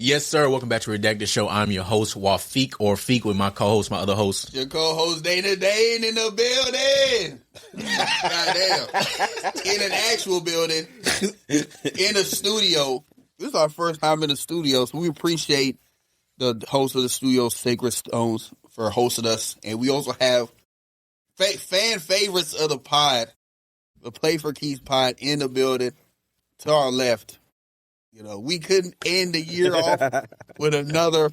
Yes, sir. Welcome back to Redact the Show. I'm your host, Wafiq, or Feek, with my co-host, my other host. Your co-host, Dana Dane, in the building. Goddamn. In an actual building. In a studio. This is our first time in the studio, so we appreciate the host of the studio, Sacred Stones, for hosting us. And we also have fan favorites of the pod, the Playforkeepspod, in the building to our left. You know, we couldn't end the year off with another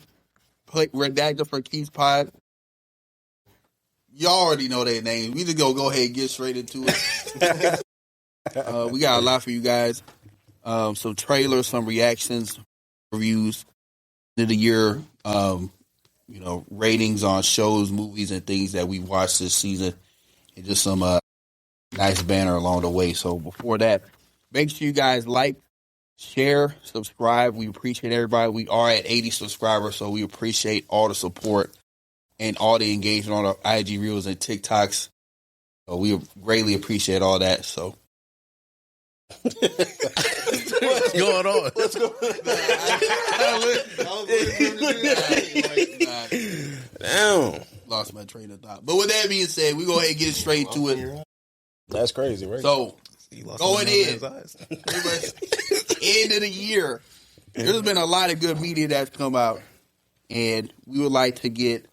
Redactor for Keith's Pod. You already know their names. We just go ahead and get straight into it. We got a lot for you guys. Some trailers, some reactions, reviews of the year. Ratings on shows, movies, and things that we watched this season, and just some nice banner along the way. So before that, make sure you guys like, share, subscribe. We appreciate everybody. We are at 80 subscribers, so we appreciate all the support and all the engagement on our IG Reels and TikToks. So we greatly appreciate all that. So what's going on? What's going on? Damn. Lost my train of thought. But with that being said, we go ahead and get straight to it. That's crazy, right? So going in, end of the year, there's been a lot of good media that's come out, and we would like to get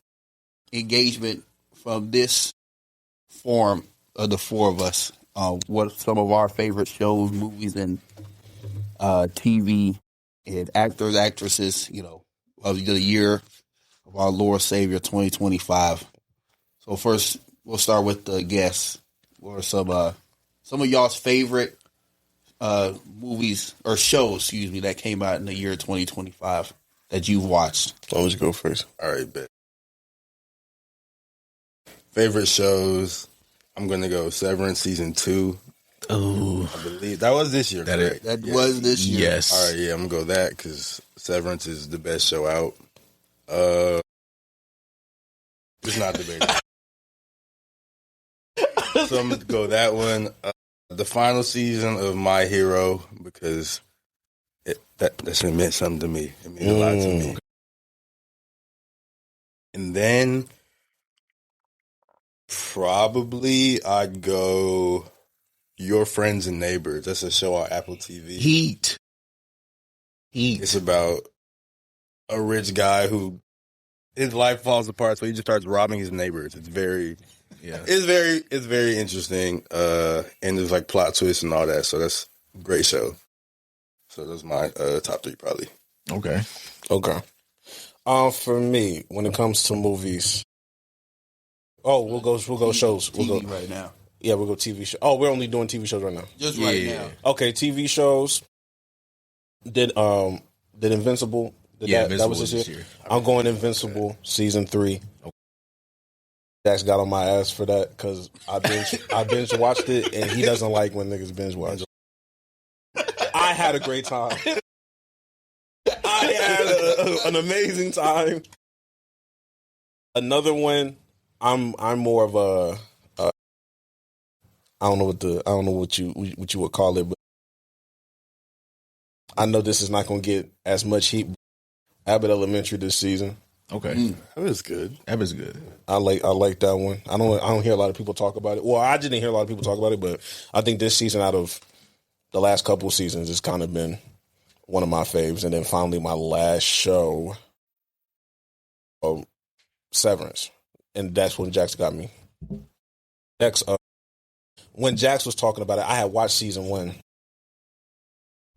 engagement from this forum of the four of us. What some of our favorite shows, movies, and TV, and actors, actresses, of the year of our Lord Savior 2025. So first, we'll start with the guests. What are some of y'all's favorite movies or shows, that came out in the year 2025 that you've watched? Why don't you go first? All right, bet. Favorite shows, I'm going to go Severance Season 2. Oh. I believe that was this year, right? That was this year. Yes. All right, yeah, I'm going to go that because Severance is the best show out. It's not debatable. So I'm going to go that one. The final season of My Hero, because that meant something to me. It meant a lot to me. And then probably I'd go Your Friends and Neighbors. That's a show on Apple TV. Heat. It's about a rich guy who his life falls apart, so he just starts robbing his neighbors. It's very interesting. And there's like plot twists and all that. So that's a great show. So those are my top three probably. Okay. For me, when it comes to movies, we'll go shows. We'll go right now. Yeah, we'll go TV show. Oh, we're only doing TV shows right now. Just right now. Okay, TV shows. Did Invincible? Invincible that was this year. I'm going Invincible season 3. Dax got on my ass for that because I binge watched it, and he doesn't like when niggas binge watch. I had a great time. I had an amazing time. Another one, I'm more of a I don't know what you would call it, but I know this is not going to get as much heat. Abbott Elementary this season. Okay. That was good. I like that one. I don't hear a lot of people talk about it. Well, I didn't hear a lot of people talk about it, but I think this season, out of the last couple of seasons, has kind of been one of my faves. And then finally, my last show, Severance, and that's when Jax got me. When Jax was talking about it, I had watched season 1,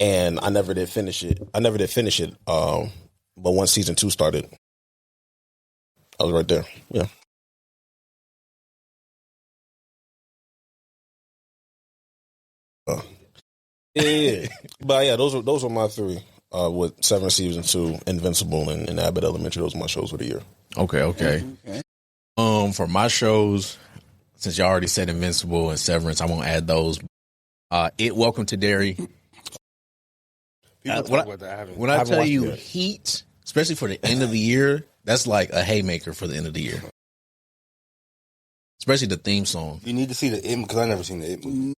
and I never did finish it. But once season 2 started, I was right there. Yeah. Yeah. But yeah, those were my 3. With Severance season 2, Invincible, and Abbott Elementary. Those were my shows for the year. Okay. For my shows, since you already said Invincible and Severance, I won't add those. Welcome to Derry. People talk about that. When I tell you Heat, especially for the end of the year, that's like a haymaker for the end of the year. Especially the theme song. You need to see the It, because I never seen the It movie.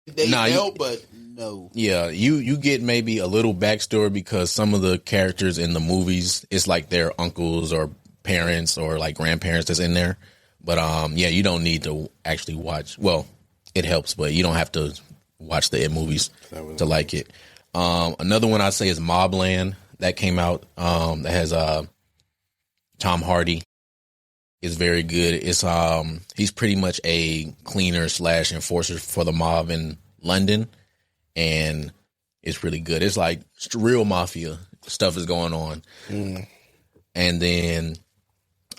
They help, but no. Yeah, you get maybe a little backstory because some of the characters in the movies, it's like their uncles or parents or like grandparents that's in there. But yeah, you don't need to actually watch. Well, it helps, but you don't have to watch the movies to like it. Another one I'd say is Mobland that came out. That has Tom Hardy. Is very good. It's he's pretty much a cleaner / enforcer for the mob in London, and it's really good. It's like real mafia stuff is going on. And then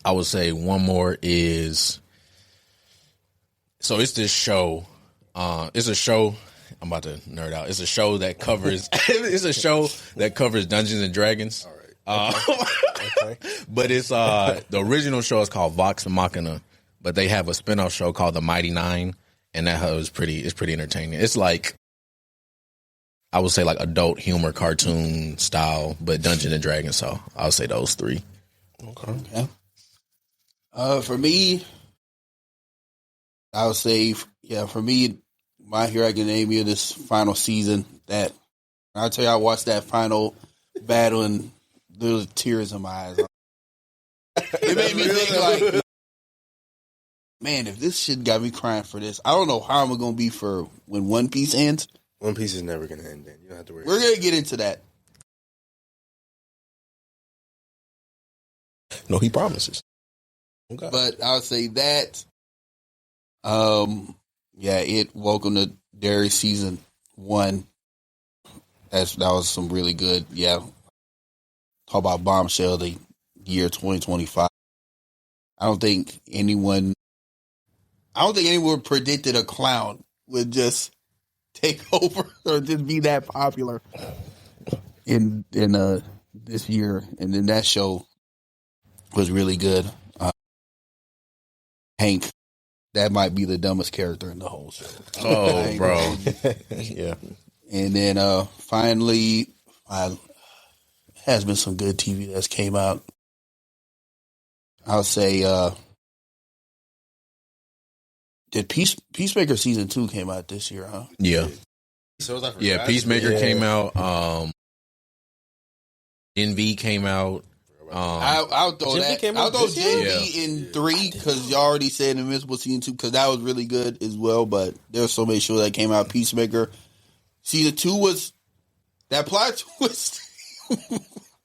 I would say one more is it's this show. It's a show. I'm about to nerd out. It's a show that covers. Dungeons and Dragons. All right. Okay. But it's the original show is called Vox Machina, but they have a spinoff show called The Mighty Nine, and that is pretty entertaining. It's like I would say like adult humor cartoon style, but Dungeons and Dragons. So I would say those three. Okay. For me, I would say for me, My Hero Academia this final season. That I'll tell you, I watched that final battle and there was tears in my eyes. It made me think like, man, if this shit got me crying for this, I don't know how I'm going to be for when One Piece ends. One Piece is never going to end, then. You don't have to worry. We're going to get into that. No, he promises. Okay. But I'll say that, Welcome to Dairy Season 1. That was some really good, talk about Bombshell, the year 2025. I don't think anyone predicted a clown would just take over or just be that popular in this year. And then that show was really good. Hank, that might be the dumbest character in the whole show. Oh, bro. Yeah. And then finally, has been some good TV that's came out. I'll say, did Peacemaker season 2 came out this year, huh? Yeah. So Peacemaker came out. NV came out. I'll throw that. I'll throw Gen V in 3 because you already said Invincible season 2 because that was really good as well. But there's so many shows that came out. Peacemaker season 2 was that plot twist.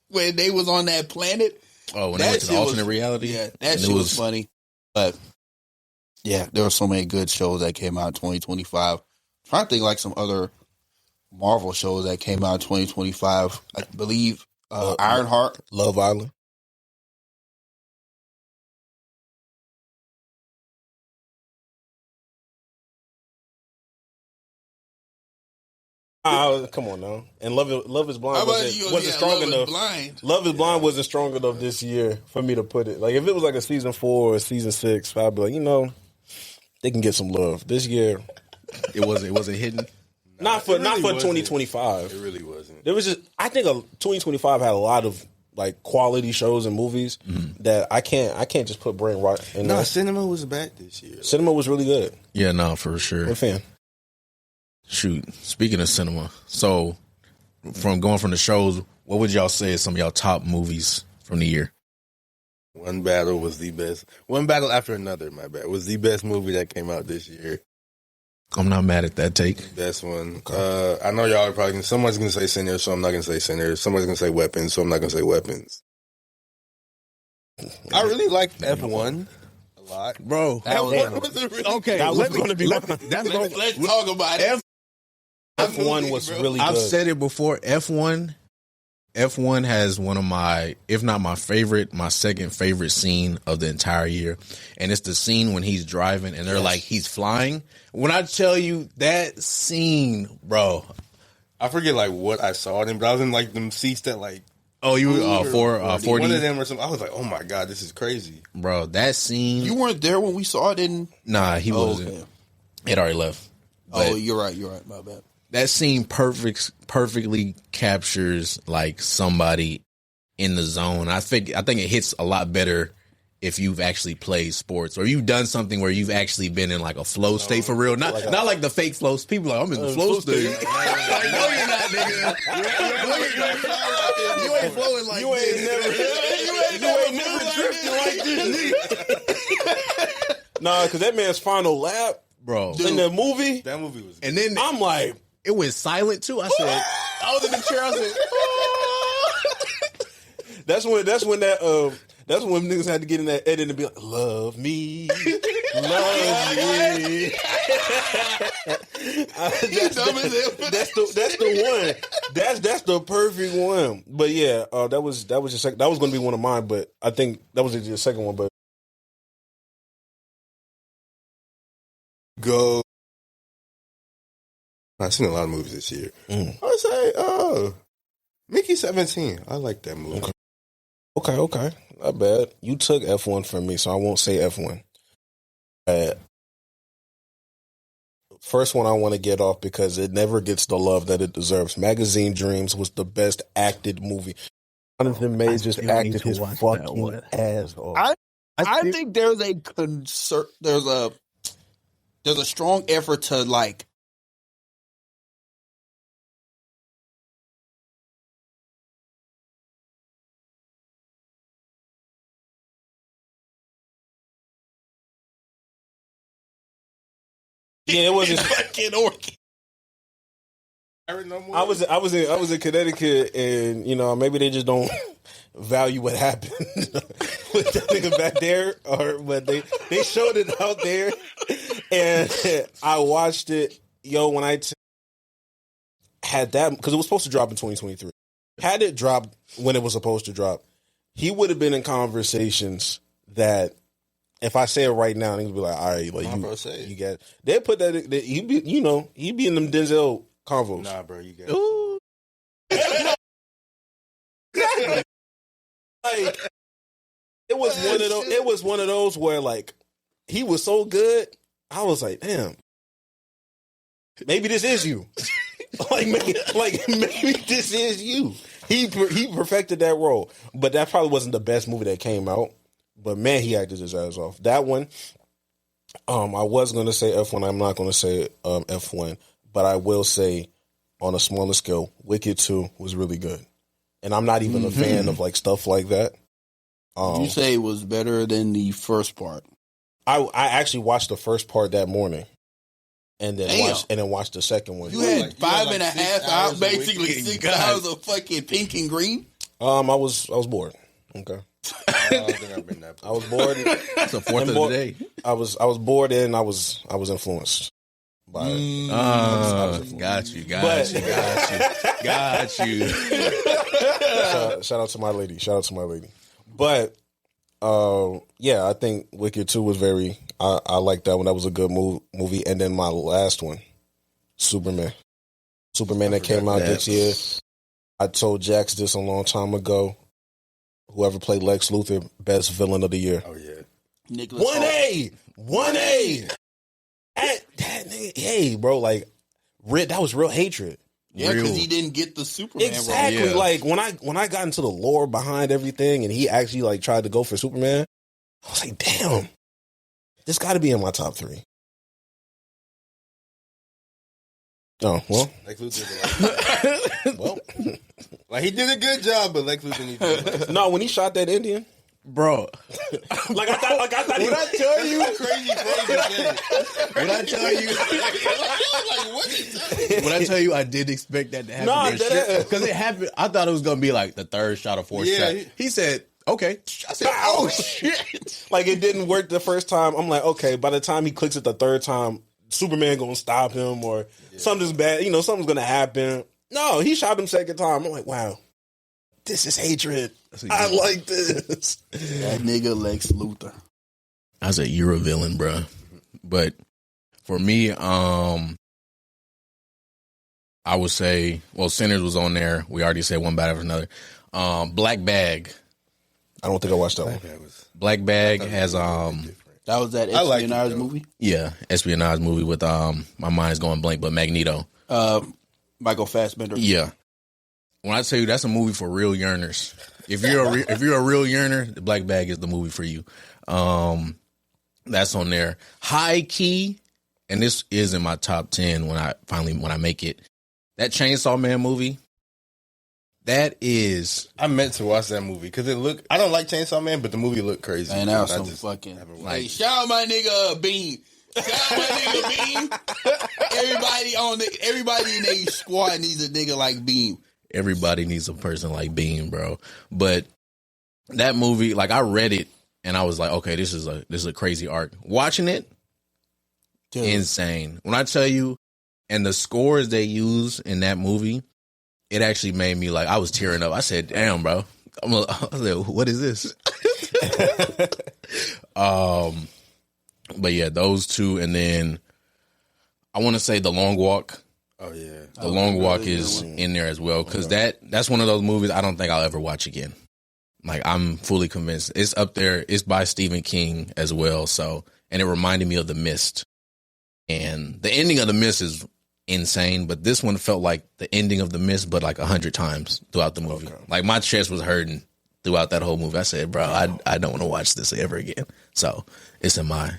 When they was on that planet. Oh, when they went to the alternate reality? Yeah, that shit was funny. But, yeah, there were so many good shows that came out in 2025. I'm trying to think like some other Marvel shows that came out in 2025. I believe Ironheart. Love Island. Come on now. And Love is Blind wasn't strong enough. Love is Blind wasn't strong enough this year for me to put it. Like if it was like a season 4 or season 6, I'd be like, they can get some love. This year it wasn't hidden. Not for 2025. It really wasn't. There was just I think 2025 had a lot of like quality shows and movies that I can't just put brain rot in. No, cinema was back this year. Cinema was really good. Yeah, no, for sure. I'm a fan. Shoot, speaking of cinema, so from going from the shows, what would y'all say is some of y'all top movies from the year? One Battle was the best. One Battle After Another, my bad, was the best movie that came out this year. I'm not mad at that take. Best one. Okay. I know y'all are probably going to, someone's going to say Sinners, so I'm not going to say Sinners. Someone's going to say Weapons, so I'm not going to say Weapons. I really liked F1 a lot. Bro. F1 was really okay. That was going to be let's talk about it. F1 was really good. I've said it before. F1 has one of my, if not my favorite, my second favorite scene of the entire year. And it's the scene when he's driving and they're like, he's flying. When I tell you that scene, bro. I forget like what I saw it in, but I was in like them seats that like. Oh, you were 40? One of them or something. I was like, oh my God, this is crazy. Bro, that scene. You weren't there when we saw it in. Nah, he wasn't. Okay. It already left. But you're right. My bad. That scene perfectly captures like somebody in the zone. I think it hits a lot better if you've actually played sports or you've done something where you've actually been in like a flow state for real. Not like the fake flow. People are like, I'm in the flow state. Like, no, you're not, nigga. You ain't flowing like You ain't never drifting like this. Nah, because that man's final lap, bro. in the movie. That movie was good. And then I'm like, it went silent too. I said, I was in the chair. I said, that's when niggas had to get in that edit and be like, love me. That's the one. That's the perfect one. But yeah, that was your second. That was going to be one of mine, but I think that was your second one. But go. I've seen a lot of movies this year. I would say, Mickey 17. I like that movie. Okay, not bad. You took F1 from me, so I won't say F1. First one I want to get off because it never gets the love that it deserves. Magazine Dreams was the best acted movie. Jonathan Majors just acted his fucking ass off. I think there's a strong effort to like Yeah, it wasn't fucking orchid. I was in Connecticut, and maybe they just don't value what happened with that nigga back there, but they showed it out there, and I watched it. When I had that, because it was supposed to drop in 2023, had it dropped when it was supposed to drop, he would have been in conversations that. If I say it right now, niggas be like, all right, like you got it. They put that he be in them Denzel convos. Nah, bro, you got it. Like it was one of those where like he was so good, I was like, damn, maybe this is you. maybe this is you. He perfected that role, but that probably wasn't the best movie that came out. But man, he acted his ass off. That one, I was going to say F1. I'm not going to say F1, but I will say on a smaller scale, Wicked 2 was really good. And I'm not even a fan of like stuff like that. You say it was better than the first part? I actually watched the first part that morning, and then watched the second one. You had 5.5 hours, basically 6 hours of fucking pink and green. I was bored. Okay. I don't think I've been that. I was bored. It's a fourth of the day. I was bored and I was influenced by it. Got you. Shout out to my lady. But yeah, I think Wicked 2 was very. I like that one. That was a good movie. And then my last one, Superman that came out this year. I told Jax this a long time ago. Whoever played Lex Luthor, best villain of the year. Oh yeah, Nicholas 1A. That nigga, hey, bro, like, that was real hatred. Yeah, because he didn't get the Superman exactly. role. Yeah. Like when I got into the lore behind everything, and he actually like tried to go for Superman, I was like, damn, this got to be in my top 3. Oh well, Lex Luthor. Well, like he did a good job, but Lex Luthor needs to. No, when he shot that Indian, bro. like I thought. When I tell you, crazy thing. when I tell you, Like what is when I tell you, I did expect that to happen. Because it happened. I thought it was gonna be like the third shot or fourth shot. He said, "Okay." I said, "Oh shit!" Like it didn't work the first time. I'm like, okay. By the time he clicks it the third time, Superman gonna stop him or something's bad. Something's gonna happen. No, he shot him second time. I'm like, wow, this is hatred. I like this. That nigga Lex Luthor. I said, "You're a villain, bro." But for me, I would say, well, Sinners was on there. We already said one bad after another. Black Bag. I don't think I watched that one. Black Bag has That was that espionage movie? Yeah, espionage movie with my mind's going blank, but Magneto. Michael Fassbender. Yeah. When I tell you that's a movie for real yearners. if you're a real yearner, the Black Bag is the movie for you. That's on there. High key, and this is in my top 10 when I make it. That Chainsaw Man movie. That is. I meant to watch that movie because I don't like Chainsaw Man, but the movie looked crazy. And now some fucking. Hey, shout out my nigga Bean. Shout out my nigga Beam. Everybody in their squad needs a nigga like Beam. Everybody needs a person like Beam, bro. But that movie, like I read it and I was like, okay, this is a crazy arc. Watching it, dude, insane. When I tell you, and the scores they use in that movie, it actually made me like I was tearing up. I said, damn, bro. I was like, what is this? But yeah, those two, and then I want to say The Long Walk. Oh yeah, The Long Walk is in there as well because that's one of those movies I don't think I'll ever watch again. Like I'm fully convinced it's up there. It's by Stephen King as well. So, and it reminded me of The Mist, and the ending of The Mist is insane. But this one felt like the ending of The Mist, but like 100 times throughout the movie. Okay. Like my chest was hurting throughout that whole movie. I said, bro, I don't want to watch this ever again. So it's in my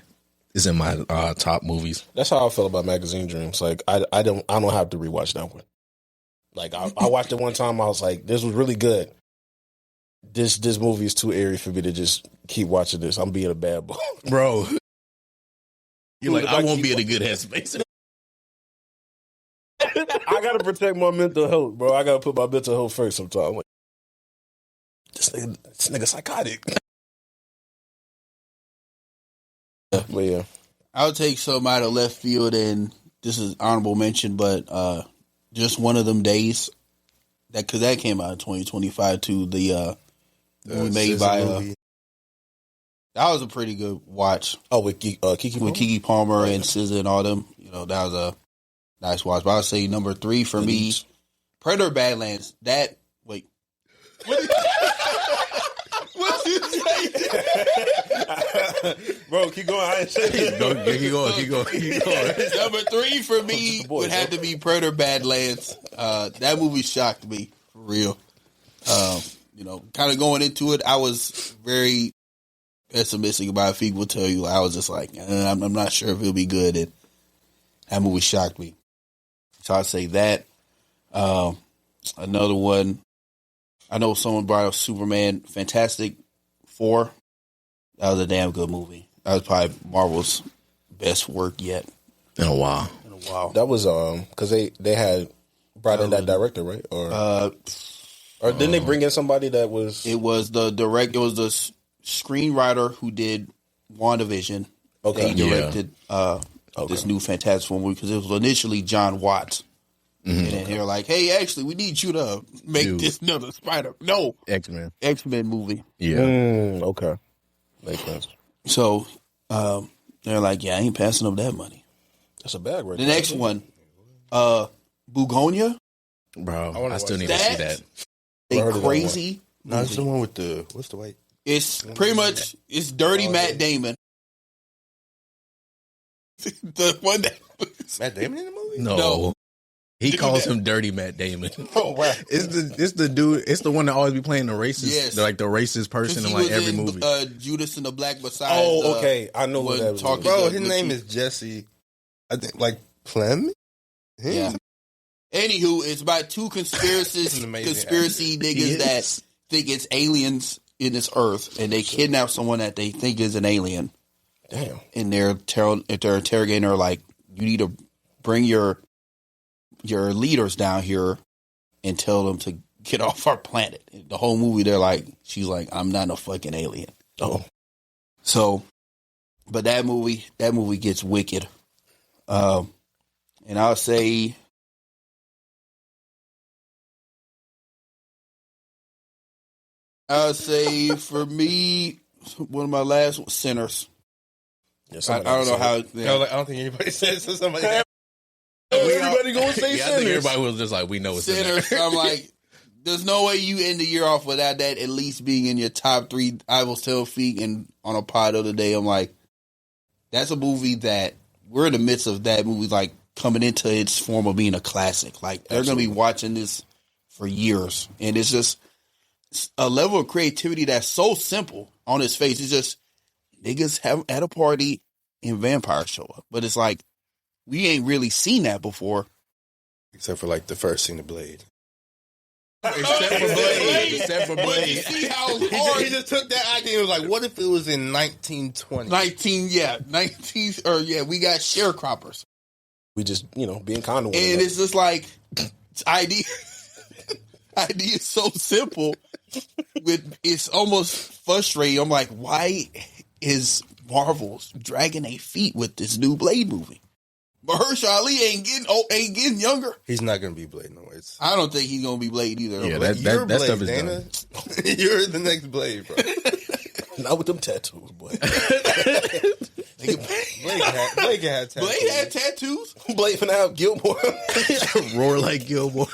top movies. That's how I feel about Magazine Dreams. Like I don't have to rewatch that one. Like I watched it one time. I was like, this was really good. This movie is too airy for me to just keep watching this. I'm being a bad boy, bro. You're like, I won't be in a good headspace. I gotta protect my mental health, bro. I gotta put my mental health first sometimes. I'm like, this nigga psychotic. But yeah, I'll take some out of left field, and this is honorable mention, but just one of them days because that came out in 2025 too. The movie made by that was a pretty good watch. Oh, with Kiki Palmer and SZA and all them. You know, that was a nice watch. But I would say number 3 for me, Predator Badlands. That wait. What you say? Bro, keep going. I ain't saying Keep going. Number 3 for me would have to be Predator Badlands. That movie shocked me for real. You know, kind of going into it, I was very pessimistic about it. People will tell you, I was just like, I'm not sure if it'll be good. And that movie shocked me. So I'd say that. Another one, I know someone brought up Superman Fantastic 4. That was a damn good movie. That was probably Marvel's best work yet. In a while. That was because they had brought in that director, right? Or didn't they bring in somebody that was? It was the screenwriter who did WandaVision. Okay, he directed this new Fantastic Four movie because it was initially John Watts. Mm-hmm. And then they're like, "Hey, actually, we need you to make this another X-Men movie." Yeah. Okay. Makes sense. So they're like, "Yeah, I ain't passing up that money." That's a bag, right? The next one, Bugonia. Bro, I still need to see that. A crazy. No, it's the one with what's the white? It's pretty much dirty Matt Damon. The one that Matt Damon in the movie? No. He calls him Dirty Matt Damon. Oh wow! It's the dude. It's the one that always be playing the racist, like the racist person in like every movie. Judas and the Black Messiah. Oh, okay. I know what that was. Bro, his name is Jesse. I think like Clem. Yeah. Anywho, it's about two conspiracy niggas that think it's aliens in this earth, and they kidnap someone that they think is an alien. Damn. And they're interrogating her like, you need to bring your leaders down here and tell them to get off our planet. The whole movie, she's like, I'm not a fucking alien. Oh. So, but that movie gets wicked. And I'll say, for me, one of my last ones, Sinners. Yeah, I don't know how. Yeah. I don't think anybody said so. Somebody. Everybody gonna say Sinners. I think everybody was just like, we know it's Sinners. I'm like, there's no way you end the year off without that at least being in your top 3. I was telling Feek and on a pod the other day, I'm like, that's a movie that we're in the midst of that movie, like coming into its form of being a classic. Like they're going to be watching this for years. And it's just, a level of creativity that's so simple on his face. It's just niggas have at a party and vampires show up. But it's like, we ain't really seen that before. Except for like the first scene of Blade. Except for Blade. See how He hard just took that idea and was like, what if it was in 1920? 19, we got sharecroppers. We just, being kind of. And it's just like, idea is so simple. It's almost frustrating. I'm like, why is Marvel's dragging their feet with this new Blade movie? Mahershala Ali ain't getting younger. He's not going to be Blade no ways. I don't think he's going to be Blade either. Yeah, Blade. You're that Blade, stuff is Dana. done. You're the next Blade, bro. Not with them tattoos, boy. Blade can have tattoos. Blade had tattoos. Blade finna have Gilmore. Roar like Gilmore.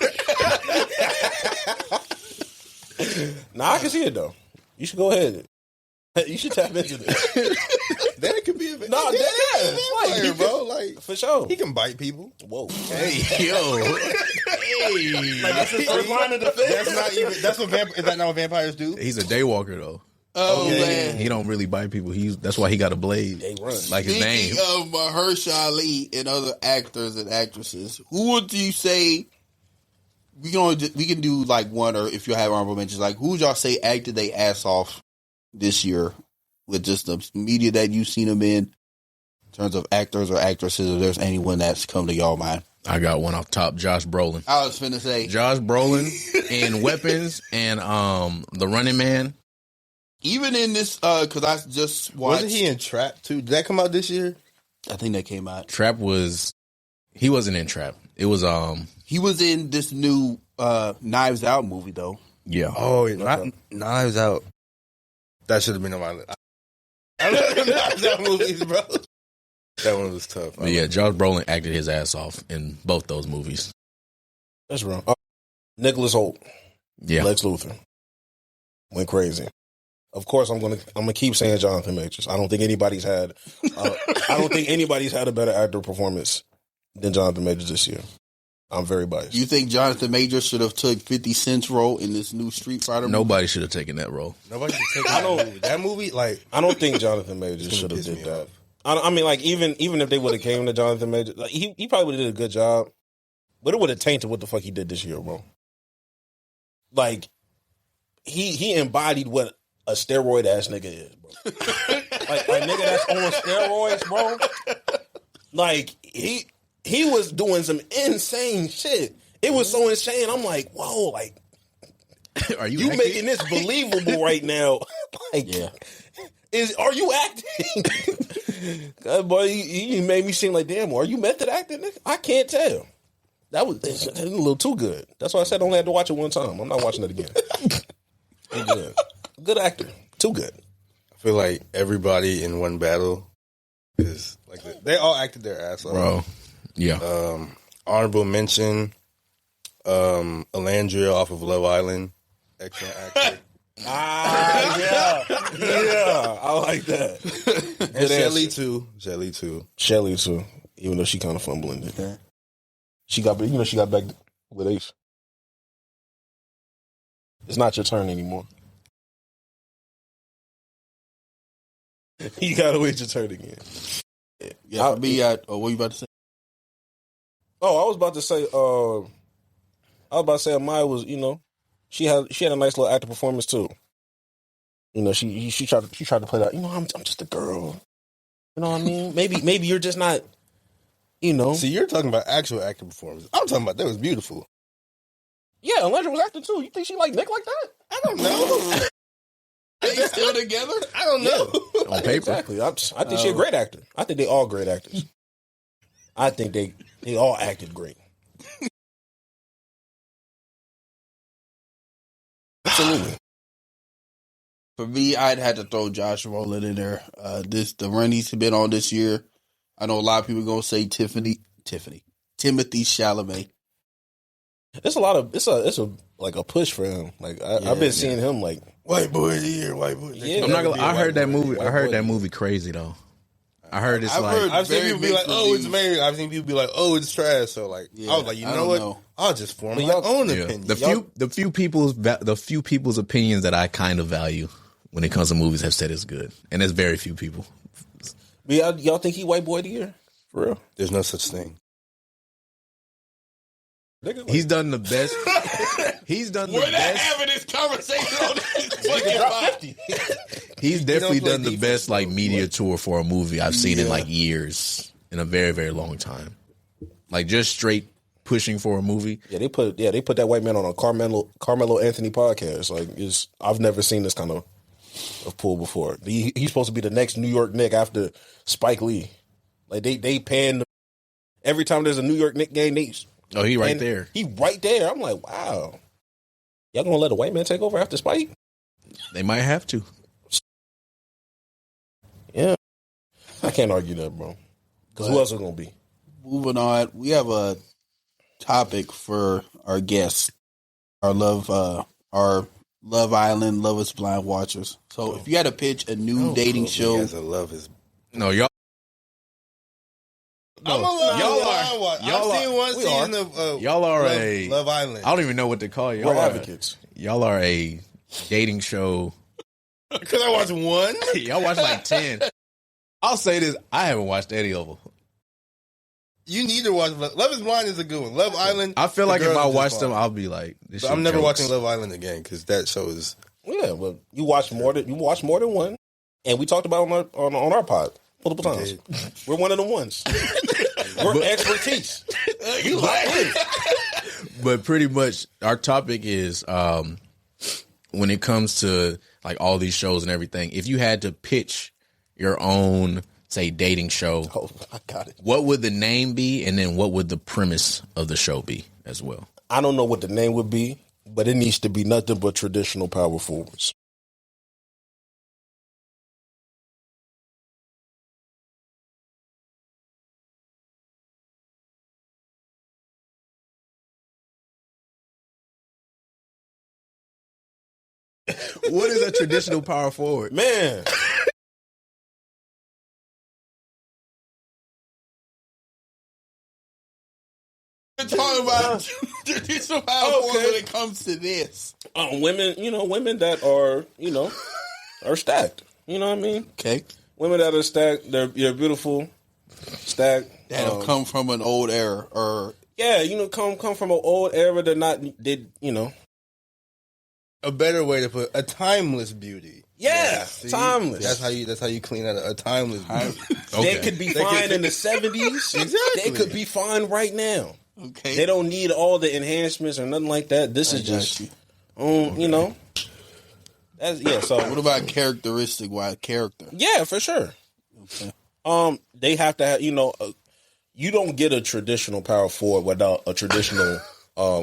Nah, I can see it though. You should go ahead. You should tap into this. That could be a vampire. No, Vampire, bro. Like, for sure. he can bite people. Whoa. Hey, yo. Hey. That's his first line of defense. That's not even. That's what is that not what vampires do? He's a daywalker, though. Oh, man. He don't really bite people. That's why he got a blade. They run. Like his name. Speaking of Mahershala Ali and other actors and actresses, who would you say we can do like one, or if you have honorable mentions, like who would y'all say acted they ass off this year with just the media that you've seen them in terms of actors or actresses, if there's anyone that's come to y'all mind? I got one off top, Josh Brolin. I was finna say Josh Brolin in Weapons and The Running Man. even in this, because I just watched. Wasn't he in Trap too? Did that come out this year? I think that came out. He wasn't in Trap. It was He was in this new Knives Out movie though. yeah. Oh, not Knives Out. That should have been on my list. I love the Knives Out movies, bro. That one was tough. But yeah, Josh Brolin acted his ass off in both those movies. That's wrong. Nicholas Hoult, Yeah. Lex Luthor, went crazy. Of course, I'm gonna keep saying Jonathan Majors. I don't think anybody's had a better actor performance than Jonathan Majors this year. I'm very biased. You think Jonathan Majors should have took 50 Cent's role in this new Street Fighter movie? Nobody should have taken that role. Nobody should take that movie. That movie, like, I don't think Jonathan Majors should have did that. I mean, like even if they would have came to Jonathan Majors, like, he probably would have did a good job, but it would have tainted what the fuck he did this year, bro. Like he embodied what a steroid ass nigga is, bro. like a nigga that's on steroids, bro. Like he was doing some insane shit. It was so insane. I'm like, whoa, like Are you acting? making this believable right now? Like, Yeah. Are you acting? God, boy, you made me seem like, damn, are you method acting, nigga? I can't tell. That was a little too good. That's why I said I only had to watch it one time. I'm not watching it again. Good. Good actor. Too good. I feel like everybody in one battle is like they all acted their ass off. Bro. Yeah. Honorable mention, Alandria off of Love Island, excellent actor. Yeah. I like that. And Shelly too. Shelly too. Even though she kind of fumbling it. Yeah. She got back with Ace. It's not your turn anymore. You gotta wait your turn again. Yeah, for me, what you about to say? Oh, I was about to say, Amaya was, she had a nice little acting performance too. She tried to play that. I'm just a girl. You know what I mean? Maybe you're just not. See, you're talking about actual acting performance. I'm talking about that was beautiful. Yeah, Alundra was acting too. You think she like Nick like that? I don't know. Are they still together? I don't know. On paper. Exactly. I think she's a great actor. I think they all great actors. I think they all acted great. Absolutely. For me, I'd had to throw Josh Brolin in there. The run he's been on this year. I know a lot of people are gonna say Timothy Chalamet. It's a like a push for him. Like I've been seeing him like White boy of the year, white boy. Yeah. I'm not gonna. I heard that movie. I heard that movie crazy though. I heard it's I've like heard I've seen very people be like, mixed "Oh, it's reviews. amazing." I've seen people be like, "Oh, it's trash." So like, Yeah, I was like, you I know don't what? know. I'll just form But my y'all- own yeah, opinion. the few people's opinions that I kind of value when it comes to movies have said it's good, and there's very few people. But y'all think he white boy of the year? For real? There's no such thing. He's done the best. He's done the We're not best. having this conversation on this Drop fucking pod. 50. He's definitely play done the defense, best like media tour for a movie I've seen in Yeah. like years, in a very, very long time. Like just straight pushing for a movie. Yeah, they put that white man on a Carmelo Anthony podcast. Like, I've never seen this kind of pull before. He's supposed to be the next New York Knick after Spike Lee. Like they pan every time there's a New York Knick game. Oh, he right there. He right there. I'm like, wow. Y'all gonna let a white man take over after Spike? They might have to. Yeah, I can't argue that, bro. Because who else is gonna be? Moving on, we have a topic for our guests, our Love Island, Love Is Blind watchers. So, if you had to pitch a new dating show, As a love is. No, y'all. I'm a love y'all Island watch. y'all I've seen one we season of Y'all are Love Island. I don't even know what to call you. We're Y'all are advocates. Y'all are a dating show. Because I watched one. Y'all watch like 10. I'll say this: I haven't watched any of them. You need to watch Love Is Blind is a good one. Love Island. I feel the like if girls I are just watch fine. them, I'll be like, this But shit I'm never jokes. watching Love Island again because that show is. Yeah, well, you watch more than one, and we talked about it on our pod multiple times. We're one of the ones. We're expertise. We locked in. But pretty much our topic is when it comes to like all these shows and everything, if you had to pitch your own, say, dating show, Oh, I got it. what would the name be? And then what would the premise of the show be as well? I don't know what the name would be, but it needs to be nothing but traditional power forwards. What is a traditional power forward? Man, we're talking about traditional power forward when it comes to this. women that are, are stacked. You know what I mean? Okay. Women that are stacked, they're beautiful, stacked. That'll come from an old era, or Yeah, come from an old era. They're not, A better way to put a timeless beauty. Yeah, See? timeless. That's how you clean out a timeless beauty. They could be fine in the 70s. Exactly. They could be fine right now. okay. They don't need all the enhancements or nothing like that. This is got just, you. That's, so What about characteristic? Why character? yeah, for sure. Okay. They have to have, you don't get a traditional power forward without a traditional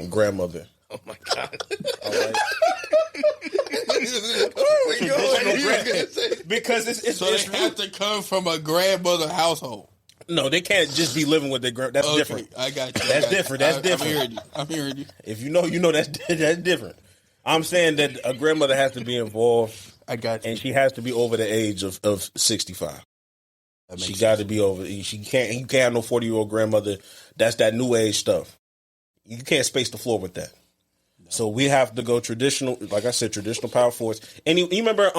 grandmother. Oh my god. All right? Because it's So they have to come from a grandmother household. no, they can't just be living with their That's Okay, different. I got you. That's different. That's different. I'm hearing you. If you know that's different. I'm saying that a grandmother has to be involved, I got you. and she has to be over the age of 65. That She makes got to be over. You can't have no 40-year-old grandmother. That's that new age stuff. You can't space the floor with that. No. So we have to go traditional. Like I said, traditional power forwards. And you remember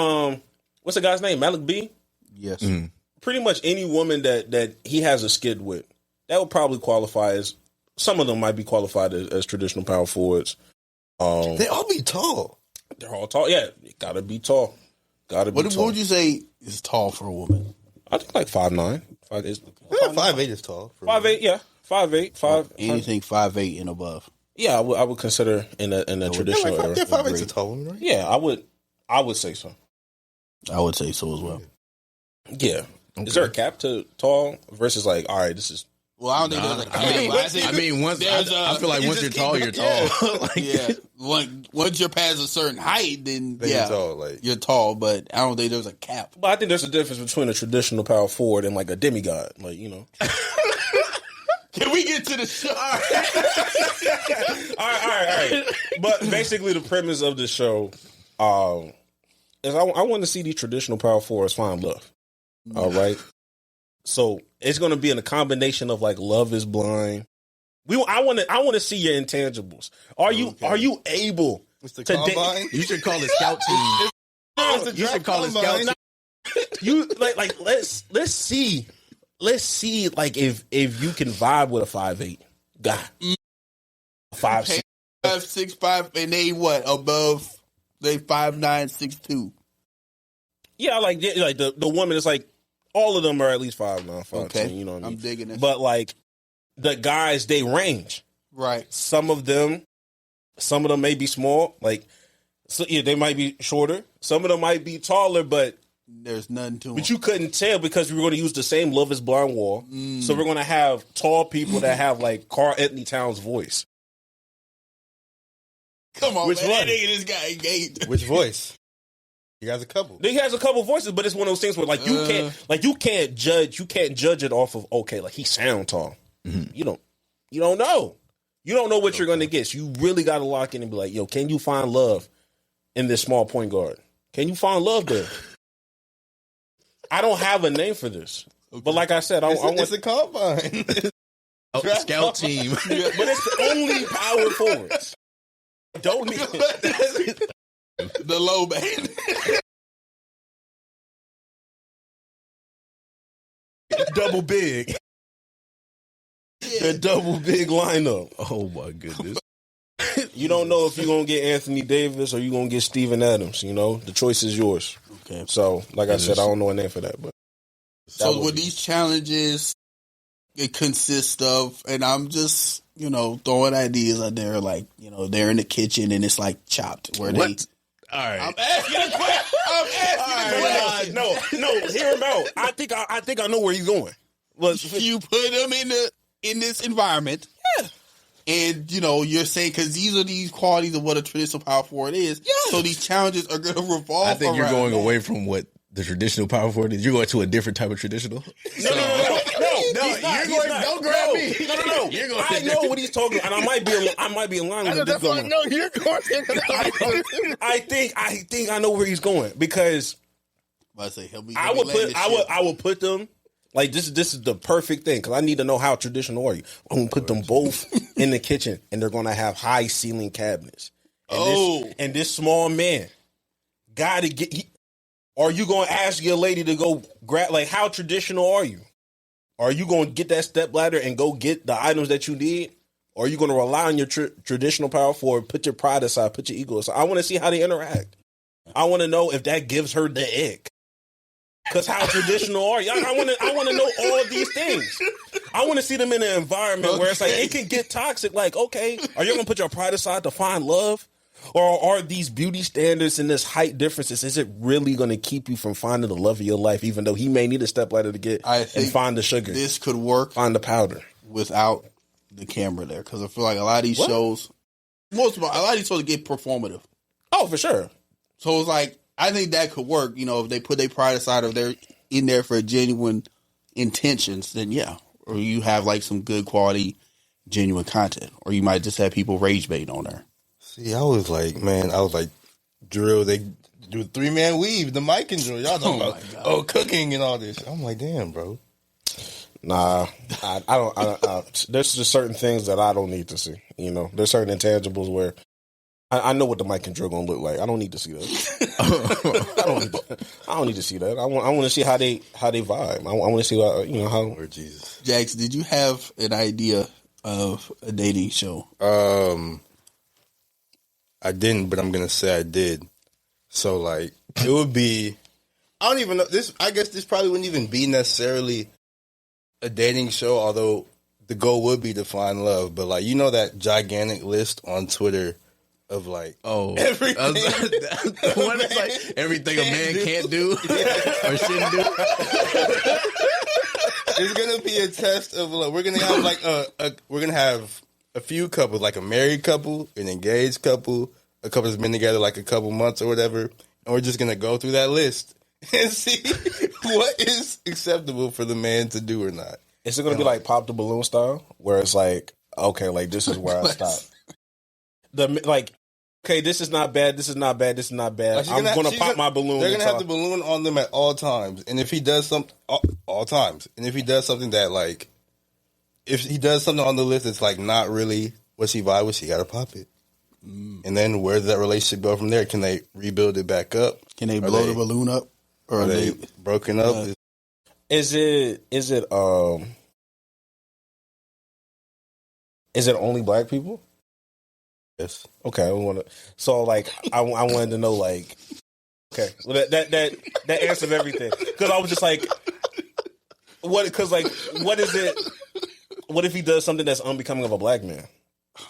what's the guy's name? Malik B. Yes. Mm. Pretty much any woman that he has a skid with, that would probably qualify as. Some of them might be qualified as traditional power forwards. They all be tall. They're all tall. Yeah, you gotta be tall. Gotta be What tall. would you say is tall for a woman? I think like 5'9". 5'8" is tall. 5'8", yeah. 5'8", 5. Anything 5'8" and above. Yeah, I would consider in a traditional era. 5'8" is a tall woman, right? Yeah, I would say so. I would say so as well. Yeah. Is there a cap to tall versus like, all right, this is Well, I don't think there's a cap. I mean, once I feel like once you're tall, you're tall. Yeah. Once you're past a certain height, then Then yeah, you're tall, like- you're tall. But I don't think there's a cap. but I think there's a difference between a traditional power forward and like a demigod. Like, Can we get to the show? All right. But basically, the premise of the show is I want to see these traditional power forwards find love. All right. So it's going to be in a combination of like Love Is Blind. I want to see your intangibles. Are you able It's the to combine. You should call the scout team. You should call the scout team. You like let's see like if you can vibe with a 5'8" guy. 5'6". 5'6", and they what above? They 5'9", 6'2". Yeah, like the woman is like all of them are at least 5'9", 5'10". Okay, You know what I mean? I'm digging it. But like the guys, they range. Right. Some of them may be small. Like so, yeah, they might be shorter. Some of them might be taller, but there's none to them. But you couldn't tell because we were going to use the same Love Is Blind wall. So we're going to have tall people that have like Karl Anthony Towns' voice. Come on, Which man. one? That nigga, this guy engaged. Which voice? He has a couple. He has a couple voices, but it's one of those things where like you can't judge it off of okay, like he sound tall. Mm-hmm. You don't know. You don't know what you're going to get. So you really got to lock in and be like, yo, can you find love in this small point guard? Can you find love there? I don't have a name for this, but like I said, it's a combine. Scout team, but it's only power forwards. Don't need the low band. Double big. Yeah. The double big lineup. oh my goodness. You don't know if you're going to get Anthony Davis or you're going to get Steven Adams. You know, the choice is yours. Okay. So, like I said, I don't know a name for that. But so with these challenges, it consists of, and I'm just, throwing ideas out there, like, they're in the kitchen and it's like chopped. Where What? They, All right. I'm asking a question. No, hear him out. I think I know where he's going. You put them in this environment. Yeah. And, you're saying, because these are these qualities of what a traditional power forward is. Yeah. So these challenges are going to revolve I think you're going that. away from what the traditional power forward is. You're going to a different type of traditional. No. Don't grab me. No. You're going I know what he's talking about, and I might be in line with this going. No, you're going. I think I know where he's going because I say, help me. I would put them. Like this is the perfect thing because I need to know how traditional are you. I'm gonna put them both in the kitchen and they're gonna have high ceiling cabinets. And this small man gotta get. Are you gonna ask your lady to go grab? Like how traditional are you? Are you gonna get that step ladder and go get the items that you need? Or are you gonna rely on your traditional power forward? Put your pride aside. Put your ego aside. I want to see how they interact. I want to know if that gives her the ick. Because how traditional are you? I want to know all of these things. I want to see them in an environment where it's like it can get toxic. Like, okay, are you going to put your pride aside to find love? Or are these beauty standards and this height differences, is it really going to keep you from finding the love of your life, even though he may need a stepladder to get and find the sugar? This could work. Find the powder. Without the camera there. Because I feel like a lot of these shows, a lot of these shows get performative. Oh, for sure. So it's like, I think that could work, if they put their pride aside or they're in there for genuine intentions, then yeah. Or you have like some good quality, genuine content. Or you might just have people rage bait on there. See, I was like, drill, they do a 3-man weave, the mic and drill. Y'all talking about, cooking and all this. I'm like, damn, bro. Nah, I don't. There's just certain things that I don't need to see. There's certain intangibles where I know what the mic and drill gonna look like. I don't need to see that. I don't need to see that. I want to see how they vibe. I want to see how. Lord Jesus, Jax, did you have an idea of a dating show? I didn't, but I'm gonna say I did. So like, it would be. I don't even know this. I guess this probably wouldn't even be necessarily a dating show, although the goal would be to find love. But like, that gigantic list on Twitter of like everything. The one that's like everything a man can't do or shouldn't do. It's gonna be a test of like, we're gonna have we're gonna have a few couples, like a married couple, an engaged couple, a couple that's been together like a couple months or whatever, and we're just gonna go through that list and see what is acceptable for the man to do or not. Is it gonna be like pop the balloon style, where it's like, okay, like this is where I stop. okay, this is not bad. This is not bad. This is not bad. I'm going to pop my balloon. They're going to have the balloon on them at all times. And if he does something, all times. And if he does something that, like, if he does something on the list that's, like, not really what she vibe with, she got to pop it. And then where does that relationship go from there? Can they rebuild it back up? Can they blow the balloon up? Or are they broken up? Is it only black people? Yes. Okay, I want to. So like, I wanted to know like, okay, well, that answered everything because I was just like, what? Because like, what is it? What if he does something that's unbecoming of a black man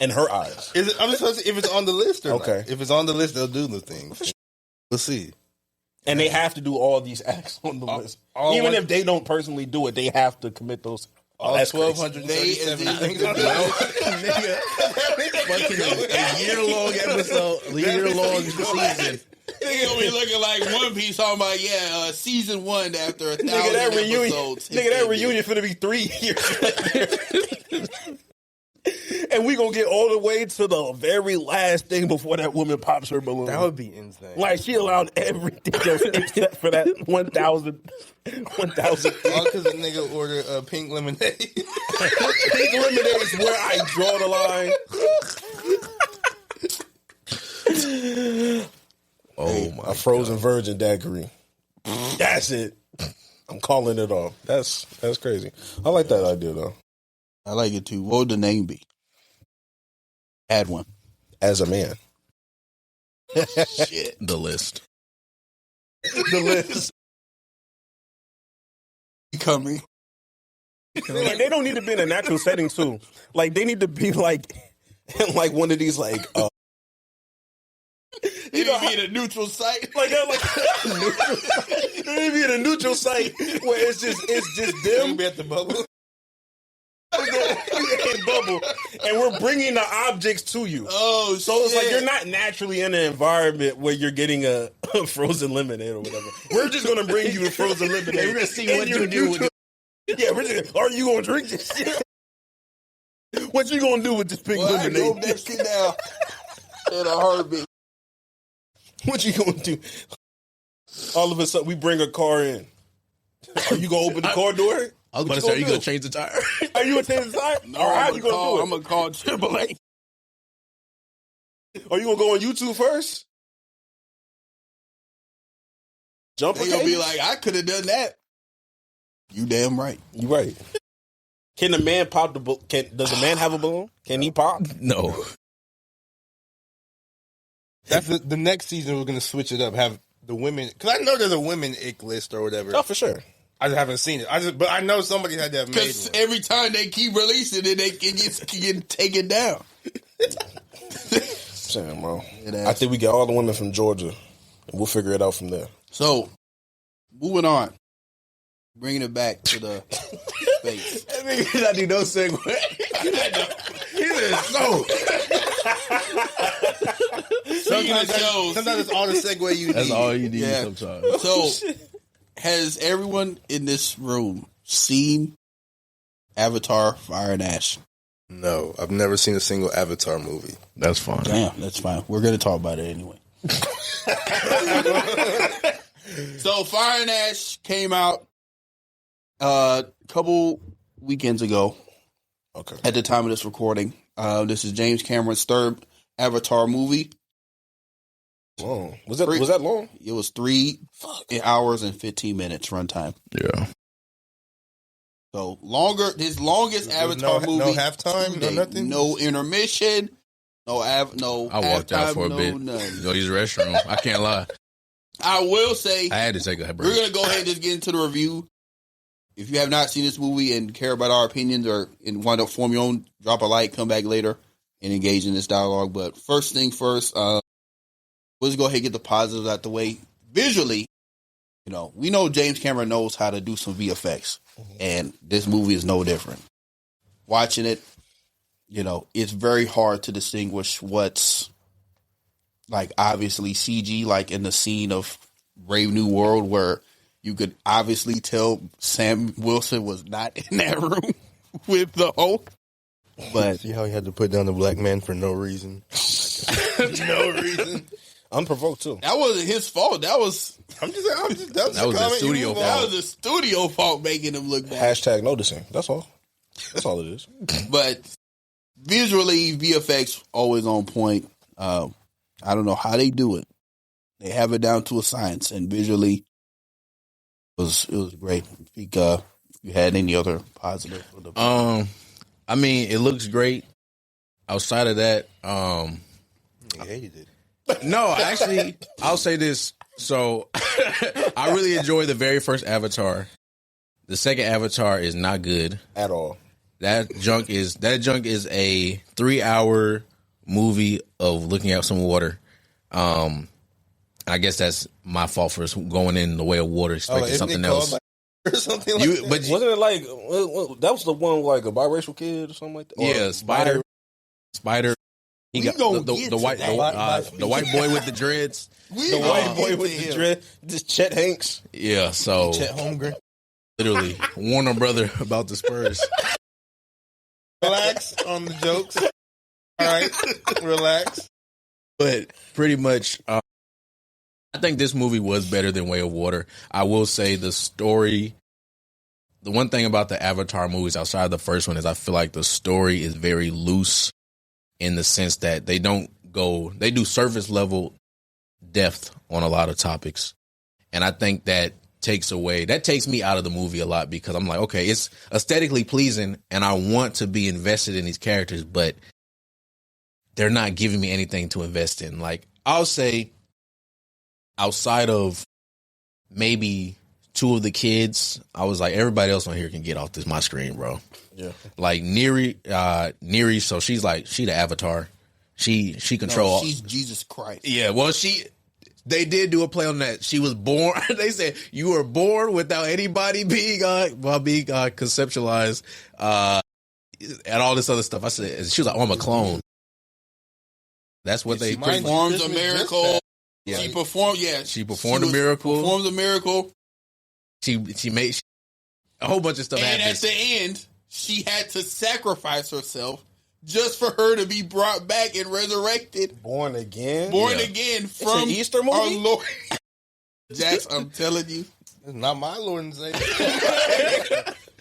in her eyes? Is it? I'm just supposed to, if it's on the list or okay. Not. If it's on the list, they'll do the thing. We'll see. And they have to do all these acts on the list, even if they don't personally do it. They have to commit those. All 1,237 things on the A year-long episode, a year-long season. They gonna be looking like One Piece talking about season 1 after 1,000 episodes. Nigga, that reunion finna be 3 years. And we gonna get all the way to the very last thing before that woman pops her balloon. That would be insane. Like she allowed everything else except for that 1,000. All because the nigga ordered pink lemonade. Pink lemonade is where I draw the line. Oh my! A frozen virgin daiquiri. That's it. I'm calling it off. That's crazy. I like that idea though. I like it too. What would the name be? Add one. As a man. Shit. The list. The list. Coming. Like, they don't need to be in a natural setting too. Like they need to be like in like one of these like You know, be in a neutral site. Like that, like neutral site. They be in a neutral site where it's just them. Be at the bubble. Bubble, and we're bringing the objects to you. Oh, so it's like you're not naturally in an environment where you're getting a frozen lemonade or whatever. We're just gonna bring you the frozen lemonade. We're gonna see what you do with it. Yeah, we're just. Are you gonna drink this shit? What you gonna do with this pink lemonade? I go that shit down in a heartbeat. What you gonna do? All of a sudden, we bring a car in. Are you gonna open the car door? I was about to say, are you going to change the tire? Are you going to change the tire? No, or how you going to do it? I'm going to call AAA. Are you going to go on YouTube first? Jump. They're going to be like, I could have done that. You damn right. You right. Can the man pop the balloon? Does the man have a balloon? Can he pop? No. That's the next season. We're going to switch it up. Have the women, because I know there's a women ick list or whatever. Oh, for sure. I just haven't seen it. But I know somebody had to have made one. Because every time they keep releasing it, they get taken down. Damn, bro. I think we get all the women from Georgia, and we'll figure it out from there. So, moving on. Bringing it back to the space. That nigga did not do no segue. He said, Sometimes it's all the segue you need. That's all you need sometimes. So, has everyone in this room seen Avatar: Fire and Ash? No, I've never seen a single Avatar movie. That's fine. Damn, that's fine. We're going to talk about it anyway. So, Fire and Ash came out a couple weekends ago. Okay. At the time of this recording, this is James Cameron's third Avatar movie. Long. Was that long? It was 3 hours and 15 minutes runtime. Yeah. So his longest Avatar movie. No halftime, no nothing. No intermission. No. I walked out for a bit. Nothing. Go use the restroom. I can't lie. I will say I had to take a break. we're gonna go ahead and just get into the review. If you have not seen this movie and care about our opinions or want to form your own, drop a like, come back later and engage in this dialogue. But first thing first, let's go ahead and get the positives out the way. Visually, we know James Cameron knows how to do some VFX, and this movie is no different. Watching it, it's very hard to distinguish what's like obviously CG, like in the scene of Brave New World, where you could obviously tell Sam Wilson was not in that room with the Hulk. But See how he had to put down the black man for no reason. No reason. Unprovoked too. that wasn't his fault. That was That was That was the comment. You studio move fault. on. that was the studio fault making him look bad. Hashtag noticing. That's all. That's all it is. But visually, VFX always on point. I don't know how they do it. They have it down to a science, and visually, it was great. I think, if you had any other positive for the I mean, it looks great. Outside of that, He hated it. no, actually, I'll say this. So, I really enjoyed the very first Avatar. The second Avatar is not good. At all. That junk is a 3-hour movie of looking at some water. I guess that's my fault for going in the way of water, expecting isn't something it called, else. like, or something like that? But Wasn't it like that was the one like a biracial kid or something like that? Or yeah, Spider. He We got gonna the get to white that. the white boy with the dreads. we the gonna white boy get with to the him. dread, just Chet Hanks. Yeah, so Chet Holmgren. literally Warner Brother about the Spurs. Relax on the jokes. All right, relax. But pretty much, I think this movie was better than Way of Water. I will say the story. The one thing about the Avatar movies outside of the first one is I feel like the story is very loose in the sense that they do surface level depth on a lot of topics. And I think that takes me out of the movie a lot because I'm like, okay, it's aesthetically pleasing and I want to be invested in these characters, but they're not giving me anything to invest in. Like, I'll say outside of maybe two of the kids, I was like, everybody else on here can get off my screen, bro. Yeah. Like Neri, so she the Avatar. She control. No, she's Jesus Christ. Yeah, well, they did do a play on that. She was born. They said you were born without anybody being conceptualized, and all this other stuff. I said she was like, "Oh, I'm a clone." That's what they Performs a miracle. Yeah. She performed. Yeah, She performed a miracle. Performs a miracle. She made a whole bunch of stuff. And happen. at the end, she had to sacrifice herself just for her to be brought back and resurrected. Born again. Again from an Easter movie? our Lord. Jax, I'm telling you. It's not my Lord and Savior.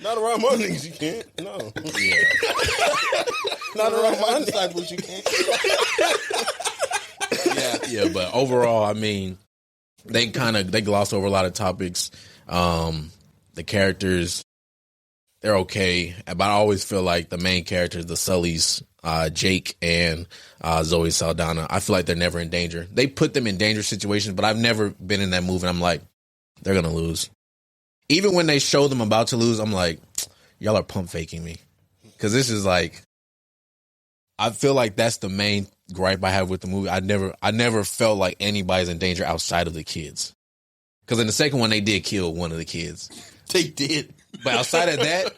Not around my niggas, you can't. No. Not around my disciples, you can't. Yeah, but overall, I mean, they gloss over a lot of topics. The characters, they're okay, but I always feel like the main characters, the Sullys, Jake and Zoe Saldana, I feel like they're never in danger. They put them in dangerous situations, but I've never been in that movie. And I'm like, they're gonna lose. Even when they show them about to lose, I'm like, y'all are pump faking me, because this is like, I feel like that's the main gripe I have with the movie. I never felt like anybody's in danger outside of the kids. Because in the second one, they did kill one of the kids. They did. But outside of that,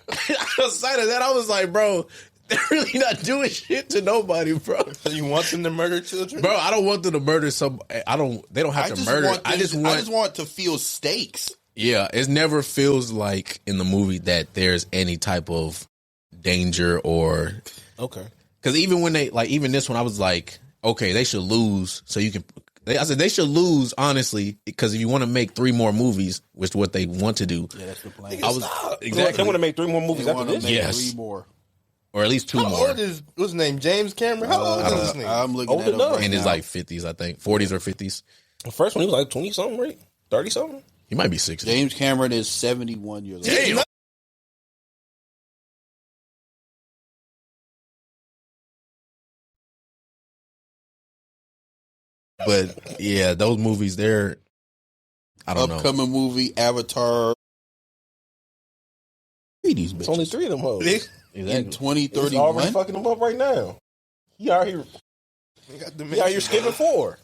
I was like, bro, they're really not doing shit to nobody, bro. You want them to murder children? Bro, I don't want them to murder some. They don't have to murder. I just want to feel stakes. Yeah, it never feels like in the movie that there's any type of danger or. Okay. Because even when even this one, I was like, okay, they should lose so you can. I said they should lose, honestly, because if you want to make 3 more movies, which is what they want to do. Yeah, that's the plan. I was They exactly, want to make 3 more movies They after want to this? make Yes. 3 more. or at least 2 How more. old is, what's his name? James Cameron? How old is this nigga? I'm looking Old at him enough. right In his now. like 50s, I think 40s or 50s. The first one, he was like 20 something, right? 30 something. He might be 60. James Cameron is 71 years old. Damn. But yeah, those movies, they're, I don't know. Upcoming movie, Avatar. Read these bitches. It's only 3 of them hoes. in Exactly. He's already 2031. fucking them up right now. He out here skipping 4.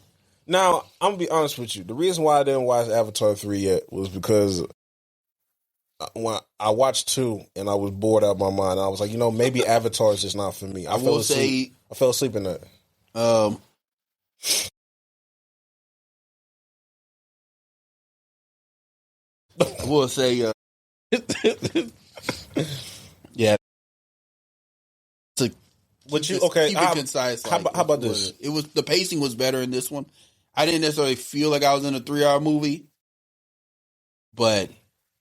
Now, I'm gonna be honest with you. The reason why I didn't watch Avatar 3 yet was because when I watched 2 and I was bored out of my mind, I was like, maybe Avatar is just not for me. I fell asleep in that. I will say, yeah, Would you okay? Keep it concise. How about this? It was the pacing was better in this one. I didn't necessarily feel like I was in a 3-hour movie, but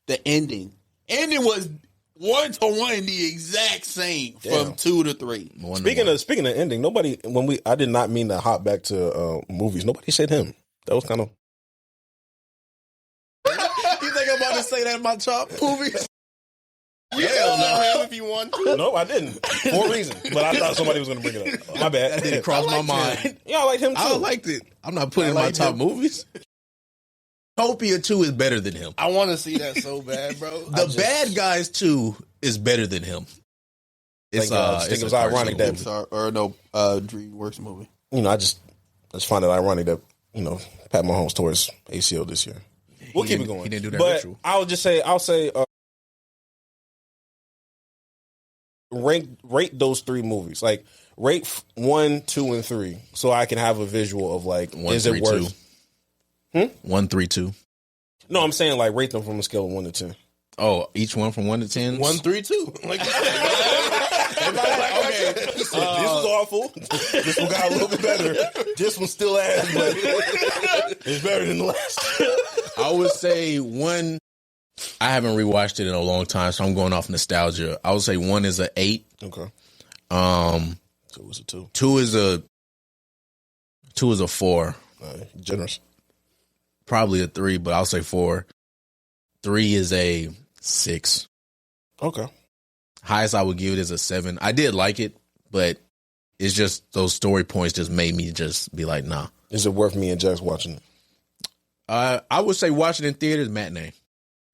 the ending was 1-to-1 the exact same from 2 to 3. Speaking of ending, I did not mean to hop back to movies. Nobody said him. That was kind of. You think I'm about to say that in my top movies? Hell no. If you want to. No, I didn't. For a reason. But I thought somebody was going to bring it up. My bad. That didn't cross my mind. Yeah, I like him too. I liked it. I'm not putting it in my top movies. Topia 2 is better than him. I want to see that so bad, bro. The Bad Guys 2 is better than him. It's it was ironic that DreamWorks movie. I just find it ironic that Pat Mahomes tore his ACL this year. We'll keep it going. He didn't do that but ritual. I'll say rate those 3 movies. Like rate 1, 2, and 3, so I can have a visual of like 1, is 3, it worth? 2. 1, 3, 2. No, I'm saying like rate them from a scale of 1 to 10. Oh, each one from 1 to 10. 1, 3, 2. Like, okay, this was awful. This one got a little bit better. This one still ass, but it's better than the last. I would say 1. I haven't rewatched it in a long time, so I'm going off nostalgia. I would say 1 is an 8. Okay. 2 is a 2. 2 is a 4. Generous. Probably a 3, but I'll say 4. 3 is a 6. Okay. Highest I would give it is a 7. I did like it, but it's just those story points just made me just be like, nah. Is it worth me and Jax watching it? I would say watch it in theaters, matinee.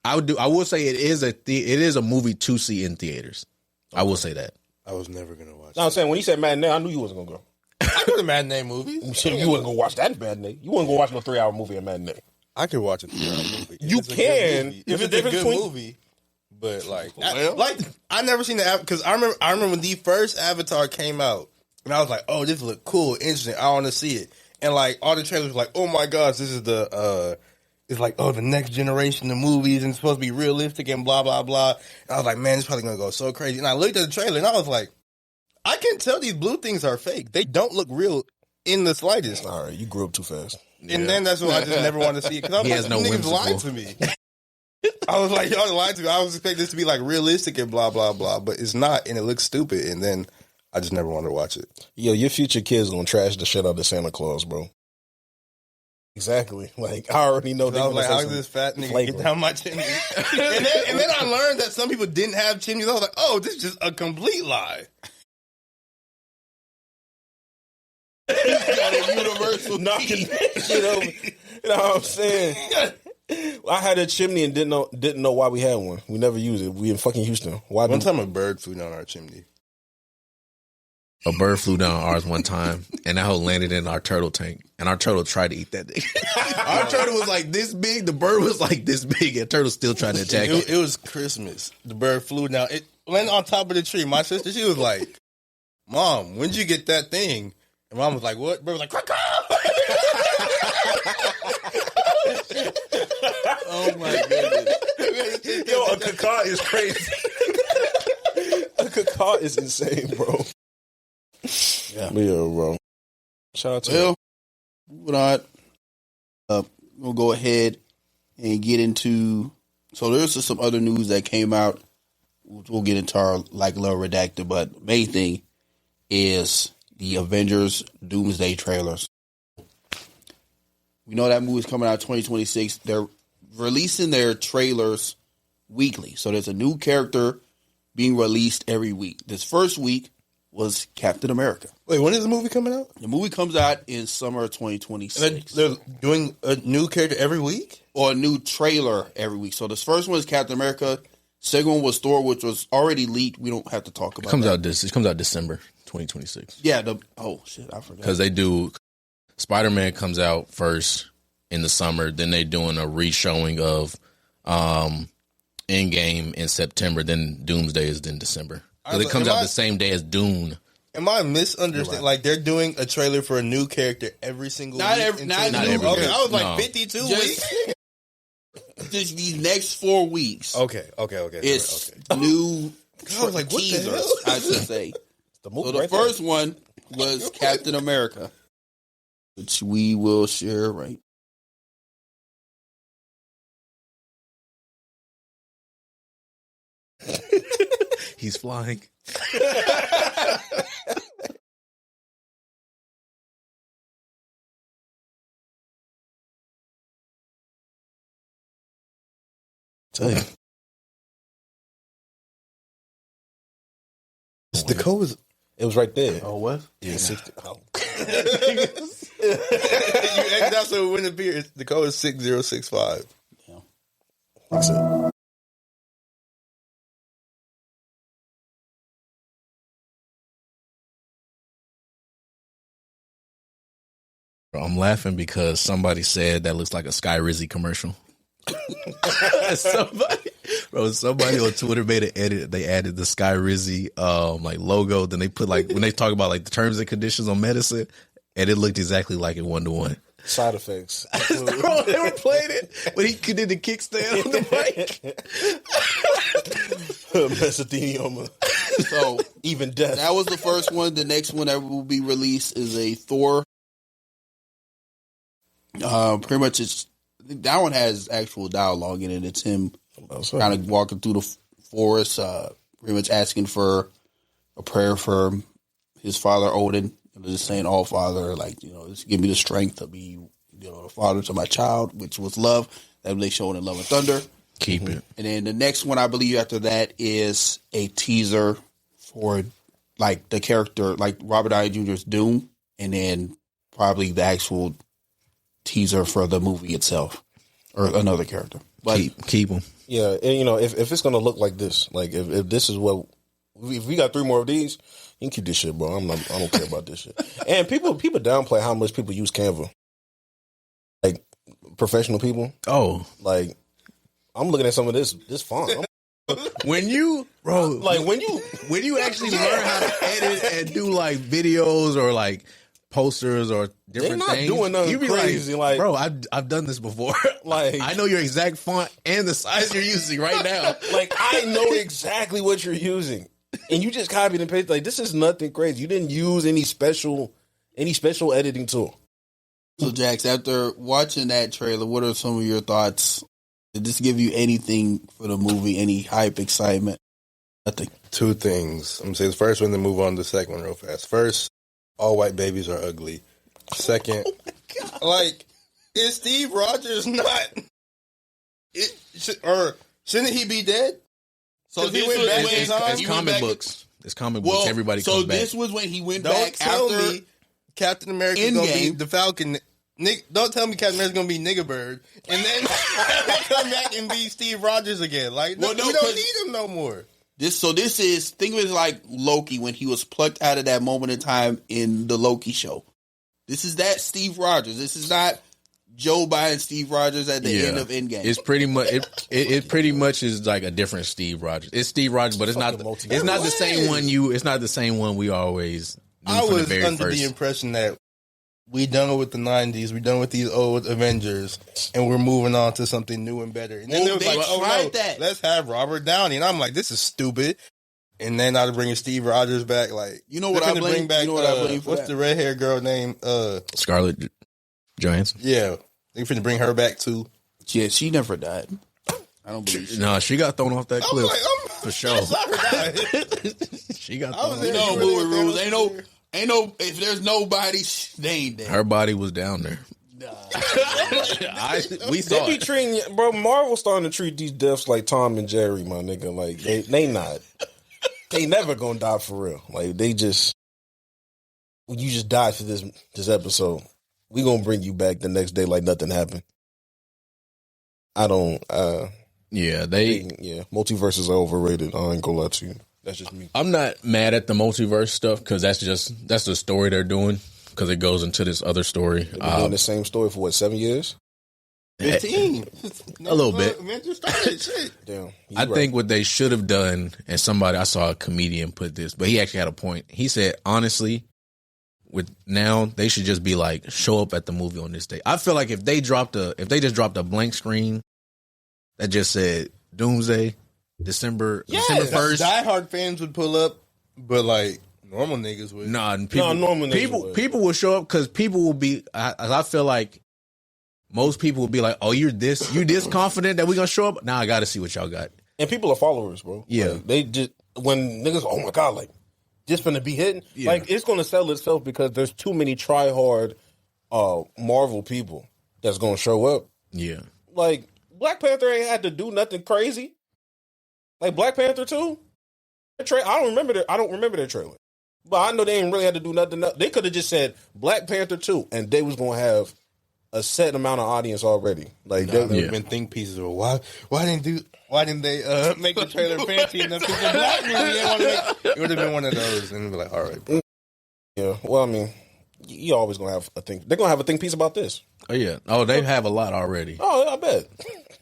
I would say it is a movie to see in theaters. Okay. I will say that. I was never gonna watch. No, I'm saying when you said matinee, I knew you wasn't gonna go. I go to matinee movies. You wouldn't go watch that matinee. You wouldn't go watch no 3-hour movie in matinee. I could watch a 3-hour movie. You can if it's a good movie. But like I never seen the because I remember when the first Avatar came out, and I was like, oh, this look cool, interesting. I want to see it. And like all the trailers were like, oh my gosh, this is it's like, oh, the next generation of movies and it's supposed to be realistic and blah blah blah. And I was like, man, it's probably gonna go so crazy. And I looked at the trailer and I was like, I can tell these blue things are fake. They don't look real in the slightest. All right, you grew up too fast. And then that's why I just never wanted to see it because I was like, niggas lied to me. I was like, y'all lied to me. I was expecting this to be like realistic and blah blah blah, but it's not, and it looks stupid. And then I just never wanted to watch it. Yo, your future kids gonna trash the shit out of Santa Claus, bro. Exactly. Like I already know. I was like, how does this fat nigga get down my chimney? and then I learned that some people didn't have chimneys. I was like, oh, this is just a complete lie. He's got a universal knocking shit over. You know what I'm saying? I had a chimney and didn't know why we had one. We never used it. We in fucking Houston. One time a bird flew down our chimney. A bird flew down ours one time, and that whole landed in our turtle tank. And our turtle tried to eat that thing. Our turtle was like this big. The bird was like this big, and the turtle still tried to attack it. It was Christmas. The bird flew down. It landed on top of the tree. My sister, she was like, Mom, when did you get that thing? And Mom was like, what? Bird was like, caw. Oh my goodness. Yo, a caca is crazy. A caca is insane, bro. Yeah, bro. Shout out to you. Moving on. We'll go ahead and get into. So there's just some other news that came out. We'll get into our like little redacted, but the main thing is the Avengers Doomsday trailers. We know that movie's coming out 2026. They're releasing their trailers weekly. So there's a new character being released every week. This first week was Captain America. Wait, when is the movie coming out? The movie comes out in summer of 2026. They're doing a new character every week? Or a new trailer every week. So this first one is Captain America. Second one was Thor, which was already leaked. We don't have to talk about it. It comes out December 2026. Yeah. I forgot. Because they do... Spider-Man comes out first in the summer. Then they doing a re-showing of Endgame in September. Then Doomsday is in December. Because it comes out the same day as Dune. Am I misunderstanding? Like they're doing a trailer for a new character every single week? Not every week. Okay, I was like 52 weeks. Just these next 4 weeks. Okay. It's new I was like, what teasers, the hell? I should say. The movie So the first one was Captain America, which we will share right. He's flying. Tell you. The code was. It was right there. Oh, what? Yeah, 60. Oh. That's what it wouldn't appear. The code is 6065. That's it. I'm laughing because somebody said that looks like a Sky Rizzy commercial. somebody on Twitter made an edit. They added the Sky Rizzy like logo. Then they put like when they talk about like the terms and conditions on medicine, and it looked exactly like it 1-to-1. Side effects. Bro, they were playing it, but he did the kickstand on the mic. Mesothelioma. So Even death. that was the first one. The next one that will be released is a Thor. Pretty much that one has actual dialogue in it. It's him kind of walking through the forest, pretty much asking for a prayer for his father Odin, just saying, "All Father, like just give me the strength to be, the father to my child," which was love that they showed in Love and Thunder. Keep it. And then the next one I believe after that is a teaser for like the character, like Robert Downey Jr.'s Doom, and then probably the actual teaser for the movie itself or another character. But Keep them. Yeah, and if it's gonna look like this, like if this is what if we got 3 more of these, you can keep this shit, bro. I don't care about this shit. And people downplay how much people use Canva. Like professional people. Oh, Like I'm looking at some of this font. when you When you actually learn how to edit and do like videos or like posters or different They're not things, doing nothing you be crazy, like, like- bro, I've done this before. Like- I know your exact font and the size you're using right now. like I know exactly what you're using, and you just copied and pasted. Like this is nothing crazy. You didn't use any special editing tool. so Jax, after watching that trailer, what are some of your thoughts? Did this give you anything for the movie? Any hype, excitement? Nothing. 2 things. I'm going to say the first one, then move on to the second one real fast. First, all white babies are ugly. Second, like, is Steve Rogers not... shouldn't he be dead? So he went back in time? It's comic books. It's comic books. Everybody so comes back. this was when he went Don't back tell after. me Captain America is going to be Endgame. the Falcon. Don't tell me Captain America's going to be Nigga Bird. And then come back and be Steve Rogers again. Like, Well, no, we don't 'cause- need him no more. This is think of it like Loki when he was plucked out of that moment in time in the Loki show. This is that Steve Rogers. This is not Joe Biden Steve Rogers at the end of Endgame. It's pretty much it pretty much is like a different Steve Rogers. It's Steve Rogers, but it's not the same one it's not the same one we always knew I from the was very under first. the impression that we done with the 90s, we done with these old Avengers, and we're moving on to something new and better. And then Well, they was they like, oh tried no, that. let's have Robert Downey. And I'm like, this is stupid. And then I'd bring Steve Rogers back. Like, You know what they're I finna blame- bring back, you know what I blame for what's that? the red haired girl name? Scarlett Johansson. Yeah, they finna bring her back too. Yeah, she never died. I don't believe she. No, she got thrown off that I'm cliff like, for sure. sorry. She got I was thrown. in You know You movie really rules. think Ain't no. If there's nobody, they ain't there. Her body was down there. We saw They be it. treating, bro. Marvel starting to treat these deaths like Tom and Jerry, my nigga. Like they not. They never gonna die for real. Like they just, you just died for this episode. We gonna bring you back the next day like nothing happened. I don't. Yeah, Multiverses are overrated. I ain't gonna lie to you. That's just me. I'm not mad at the multiverse stuff because that's the story they're doing because it goes into this other story. They've been doing the same story for what, 7 years? 15. A little bit. Avengers started, shit. Damn. I think what they should have done, and I saw a comedian put this, but he actually had a point. He said, honestly, with now they should just be like, show up at the movie on this day. I feel like if they just dropped a blank screen that just said Doomsday, December 1st. Die Hard fans would pull up, but like Normal niggas would. Nah, people, normal niggas would. people will show up because people will be. I feel like most people will be like, "Oh, you this confident that we gonna show up?" Now I got to see what y'all got. And people are followers, bro. Yeah, like, they just when niggas, oh my god, like just finna be hitting. Yeah. Like it's gonna sell itself because there's too many try hard Marvel people that's gonna show up. Yeah, like Black Panther ain't had to do nothing crazy. Like Black Panther 2, I don't remember their trailer, but I know they ain't really had to do nothing. They could have just said Black Panther 2, and they was gonna have a set amount of audience already. Like there have been think pieces of why didn't they make the trailer fancy enough? Because the Black movie, it would have been one of those, and be like, all right, bro. Yeah, well, I mean, you always gonna have a think. They're gonna have a think piece about this. Oh yeah. Oh, they have a lot already. Oh, I bet.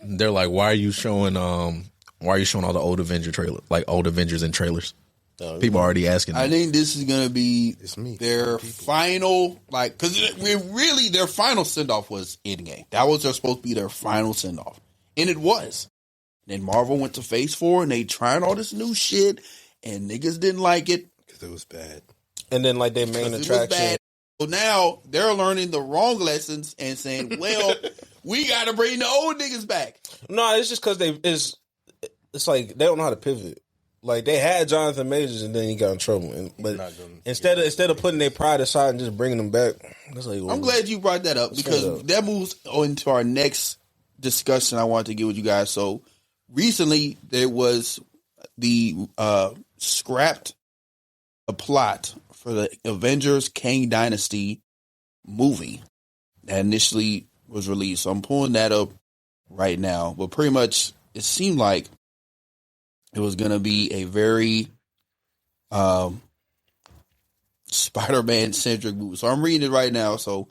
They're like, why are you showing all the old Avenger trailer, like old Avengers in trailers? People are already asking. I think this is gonna be their final, like, because really their final send off was Endgame. That was supposed to be their final send off, and it was. Then Marvel went to Phase 4, and they tried all this new shit, and niggas didn't like it because it was bad. And then like their main attraction. So now they're learning the wrong lessons and saying, "Well, we got to bring the old niggas back." No, it's just because it's like they don't know how to pivot. Like they had Jonathan Majors and then he got in trouble. But instead of putting their pride aside and just bringing them back, that's like, I'm glad you brought that up because that moves into our next discussion I wanted to get with you guys. So recently there was the scrapped a plot for the Avengers Kang Dynasty movie that initially was released. So I'm pulling that up right now. But pretty much it seemed like it was going to be a very Spider-Man centric movie. So I'm reading it right now. So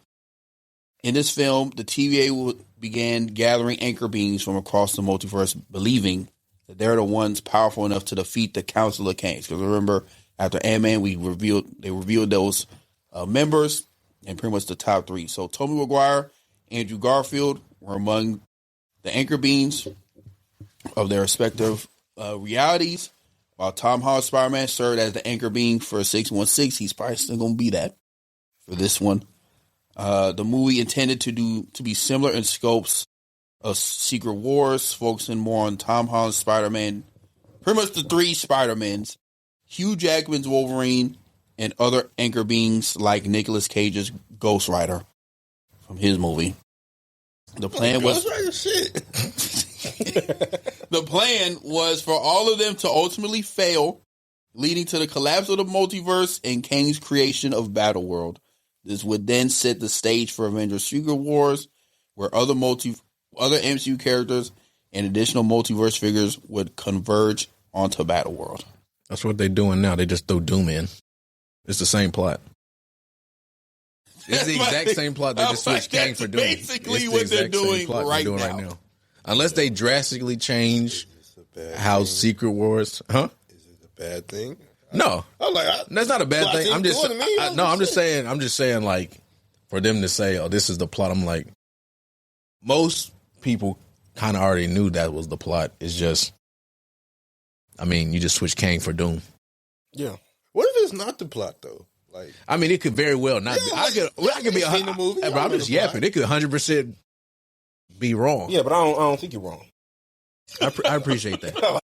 in this film, the TVA began gathering anchor beings from across the multiverse, believing that they're the ones powerful enough to defeat the Council of Kangs. Because remember, after Ant-Man, they revealed those members and pretty much the top three. So Tobey Maguire, Andrew Garfield were among the anchor beings of their respective realities, while Tom Holland's Spider-Man served as the anchor being for 616. He's probably still going to be that for this one. The movie intended to be similar in scopes of Secret Wars, focusing more on Tom Holland's Spider-Man, pretty much the three Spider-Mans, Hugh Jackman's Wolverine, and other anchor beings like Nicolas Cage's Ghost Rider from his movie. The plan was Ghost Rider shit. The plan was for all of them to ultimately fail, leading to the collapse of the multiverse and Kang's creation of Battleworld. This would then set the stage for Avengers Secret Wars, where other MCU characters and additional multiverse figures would converge onto Battleworld. That's what they're doing now. They just throw Doom in. It's the same plot. It's the exact same plot. They just switched Kang for Doom. Basically what they're doing right now. Unless they drastically change how Secret Wars, huh? Is it a bad thing? No, I'm like, that's not a bad thing. I'm just saying, like, for them to say, "Oh, this is the plot." I'm like, most people kind of already knew that was the plot. It's just, I mean, you just switch Kang for Doom. Yeah. What if it's not the plot though? Like, I mean, it could very well not be. I could be seen the movie. Bro, I'm just yapping. It could 100% be wrong. Yeah, but I don't think you're wrong. I appreciate that.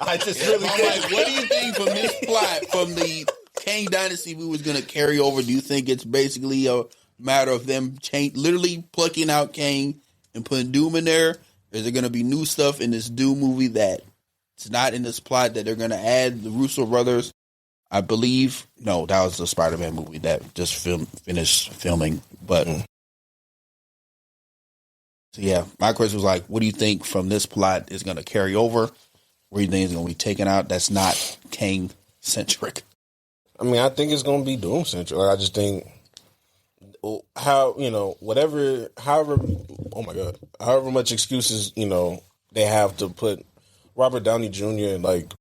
I just really like, what do you think from this plot from the Kang Dynasty we was going to carry over? Do you think it's basically a matter of them literally plucking out Kang and putting Doom in there? Is there going to be new stuff in this Doom movie that it's not in this plot that they're going to add? The Russo brothers, I believe. No, that was the Spider-Man movie that just finished filming. But so yeah, my question was like, what do you think from this plot is going to carry over? What do you think is going to be taken out that's not Kang centric? I mean, I think it's going to be Doom centric. I just think however much excuses, they have to put Robert Downey Jr. like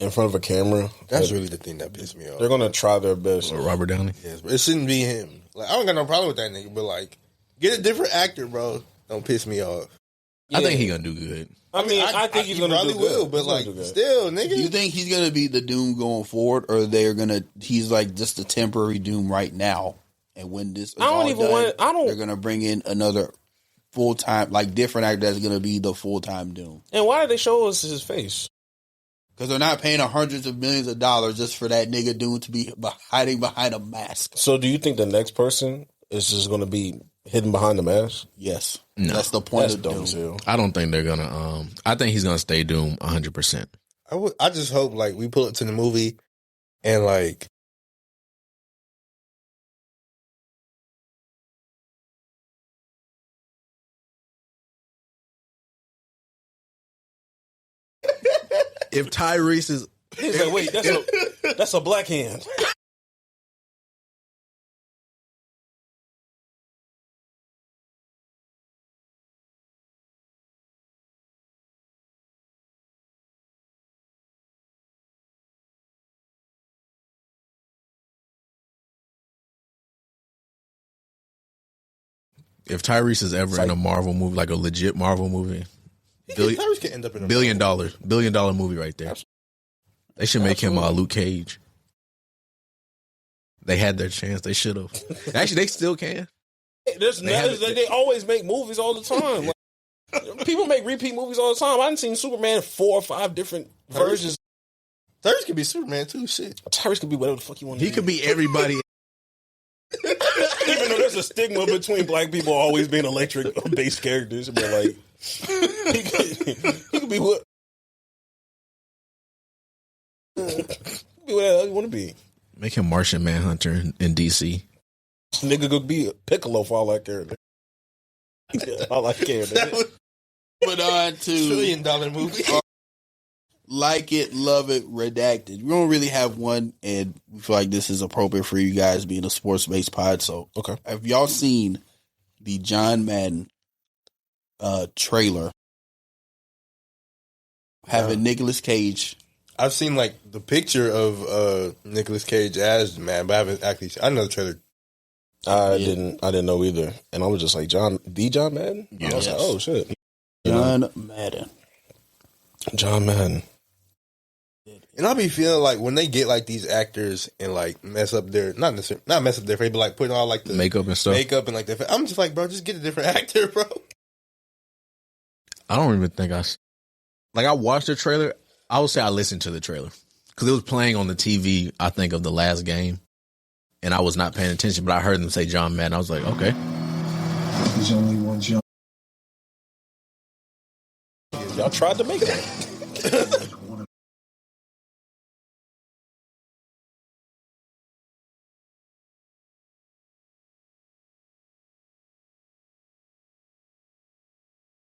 in front of a camera. That's really the thing that pissed me off. They're going to try their best. Robert Downey? Yes, but it shouldn't be him. Like, I don't got no problem with that nigga, but like, get a different actor, bro. Don't piss me off. I think he's gonna do good. I think he's gonna probably do will, good. but like still, nigga. Do you think he's gonna be the Doom going forward, or he's like just a temporary Doom right now? And when this is they're gonna bring in another full time, like different actor that's gonna be the full time Doom. And why did they show us his face? Because they're not paying hundreds of millions of dollars just for that nigga Doom to be hiding behind a mask. So, do you think the next person is just gonna be hidden behind the mask? Yes, no. That's the point of Doom. Too. I don't think they're gonna. I think he's gonna stay Doom 100%. I just hope like we pull it to the movie and like. If Tyrese is, He's like, wait, that's a black hand. if Tyrese is ever in a Marvel movie, like a legit Marvel movie, Tyrese can end up in a billion dollar movie right there. They should make him Luke Cage. They had their chance. They should have. Actually, they still can. They always make movies all the time. Like, people make repeat movies all the time. I've seen Superman 4 or 5 different versions. Tyrese could be Superman too. Shit, Tyrese could be whatever the fuck you want. He could be everybody. Even though there's a stigma between black people always being electric-based characters, but like he could be what. Be whatever you want to be. Make him Martian Manhunter in DC. Nigga could be Piccolo for all I care. All I care. But on to $1 trillion movie. Like It, Love It, Redacted. We don't really have one, and we feel like this is appropriate for you guys being a sports-based pod. So, okay, have y'all seen the John Madden trailer having Nicolas Cage? I've seen like the picture of Nicolas Cage as man, but I haven't actually. I know the trailer. I didn't know either, and I was just like John Madden. Yeah. I was like, oh shit, John Madden. John Madden. And I'll be feeling like when they get like these actors and like mess up their not mess up their face, but like put all like the makeup and stuff. And like their face. I'm just like, bro, just get a different actor, bro. I don't even think I watched the trailer. I would say I listened to the trailer because it was playing on the TV. I think of the last game, and I was not paying attention. But I heard them say John Madden. I was like, okay. There's only one John. Y'all tried to make that.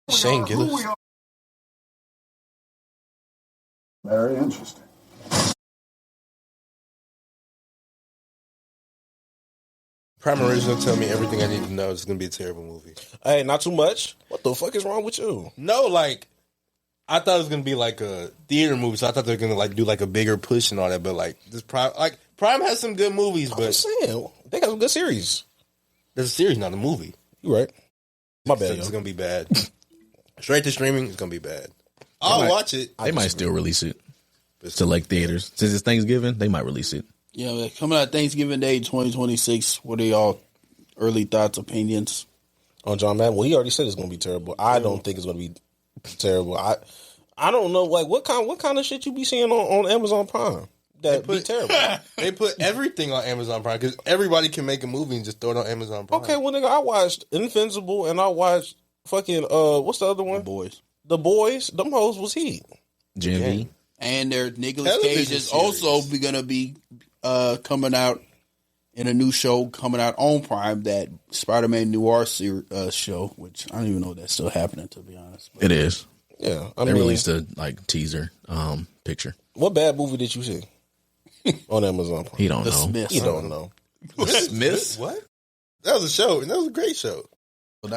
Shane Gillis. Very interesting. Prime Original tell me everything I need to know. It's gonna be a terrible movie. Hey, not too much. What the fuck is wrong with you? No, like I thought it was gonna be like a theater movie, so I thought they were gonna like do like a bigger push and all that. But like this Prime has some good movies, but I'm saying they got some good series. There's a series, not a movie. You right? My bad. So it's gonna be bad. Straight to streaming, it's gonna be bad. I'll watch it. They might still release it to like theaters since it's Thanksgiving. They might release it. Yeah, coming out Thanksgiving Day 2026. What are y'all early thoughts, opinions on John Madden? Well, he already said it's going to be terrible. I don't think it's going to be terrible. I don't know, like what kind of shit you be seeing on Amazon Prime that be terrible. They put everything on Amazon Prime because everybody can make a movie and just throw it on Amazon Prime. Okay, well, nigga, I watched Invincible and I watched fucking what's the other one? The Boys. Them hoes was heat. Gen V. And their Nicolas Cage is also going to be coming out in a new show coming out on Prime, that Spider-Man Noir show, which I don't even know if that's still happening, to be honest. It is. Yeah, they released a teaser picture. What bad movie did you see on Amazon Prime? He don't know. Smiths. He don't know. The Smiths? What? That was a show, and that was a great show.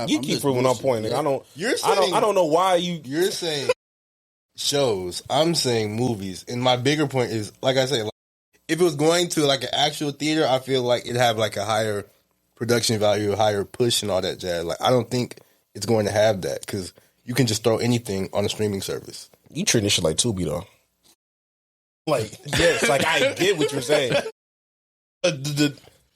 You keep proving our point, nigga. I don't know why you're saying shows. I'm saying movies, and my bigger point is, like I said, like, if it was going to like an actual theater, I feel like it'd have like a higher production value, a higher push, and all that jazz. Like I don't think it's going to have that because you can just throw anything on a streaming service. You treat this shit like Tubi though. Like yes, like I get what you're saying.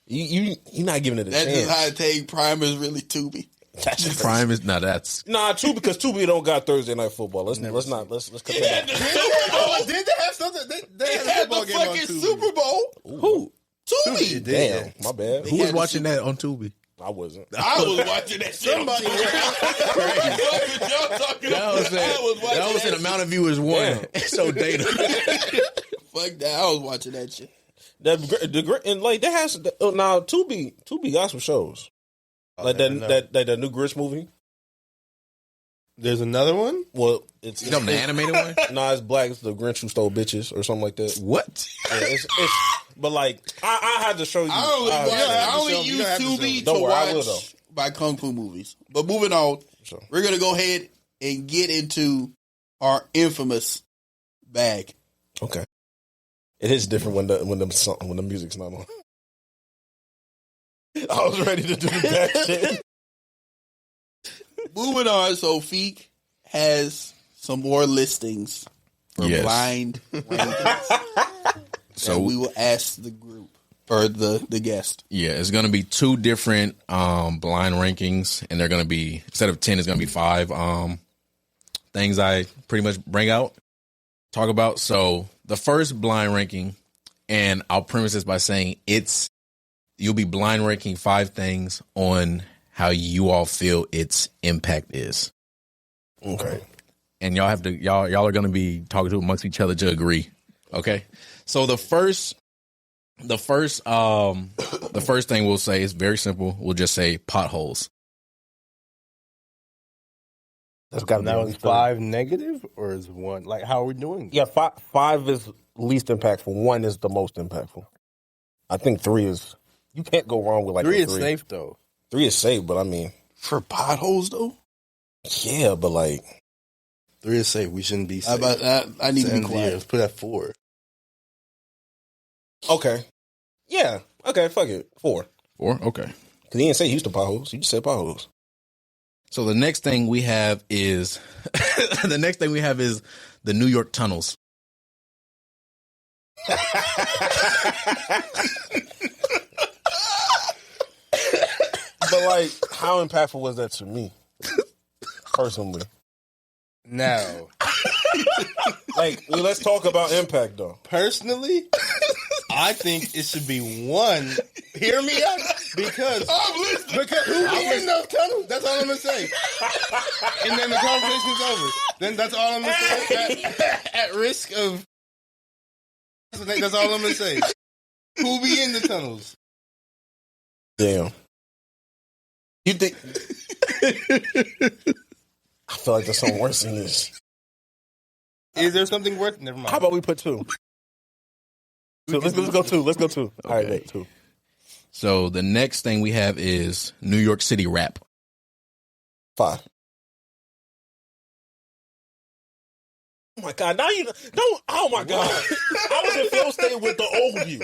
You're not giving it a That's chance. just how I take Prime is really Tubi. That's Prime is that's Tubi because Tubi don't got Thursday night football. Let's cut that out. Did they have something? They They had the fucking Super Bowl. Who? Tubi. Damn, my bad. Who was watching that on Tubi? I wasn't. I was watching that shit. Somebody. That was an amount of viewers won. So data. Fuck that. I was watching that shit. And like that has now Tubi got some shows. Like that new Grinch movie. There's another one? Well, it's the animated one? Nah, it's black. It's the Grinch who stole bitches or something like that. What? Yeah, it's but like I had to show you. I only use Tubi to watch my kung fu movies. But moving on, we're gonna go ahead and get into our infamous bag. Okay. It is different when the music's not on. I was ready to do that shit. Moving on, so Feek has some more listings for blind rankings. So we will ask the group or the guest. Yeah, it's going to be 2 different blind rankings, and they're going to be, instead of 10, it's going to be 5 things I pretty much talk about. So the first blind ranking, and I'll premise this by saying you'll be blind ranking 5 things on how you all feel its impact is. Okay. And y'all are going to be talking to amongst each other to agree. Okay. So the first thing we'll say is very simple. We'll just say potholes. That's got to be Now is 5 negative or is 1? Like, how are we doing? Yeah, 5 is least impactful. 1 is the most impactful. I think 3 is. You can't go wrong with like 3 is safe though. 3 is safe, but I mean, For potholes, though? yeah, but like 3 is safe. We shouldn't be How safe. about that? I need to be Yeah, quiet. let's put that 4. okay, yeah, okay, fuck it, 4. 4? Okay. Because he didn't say Houston potholes. He just said potholes. So the next thing we have is the New York tunnels. But like, how impactful was that to me personally? Now, Like, let's talk about impact though. personally, I think it should be 1. Hear me out, because who be in those tunnels? That's all I'm gonna say. And then the conversation's over. Then that's all I'm gonna say. At risk of, that's all I'm gonna say. Who be in the tunnels? Damn. You think? I feel like there's something worse than this. Is there something worth? Never mind. How about we put 2? Let's go 2. Let's go 2. All right, wait, 2. So the next thing we have is New York City rap. 5. Oh my God! Now you don't. Oh my God! I was in Phil State with the old you.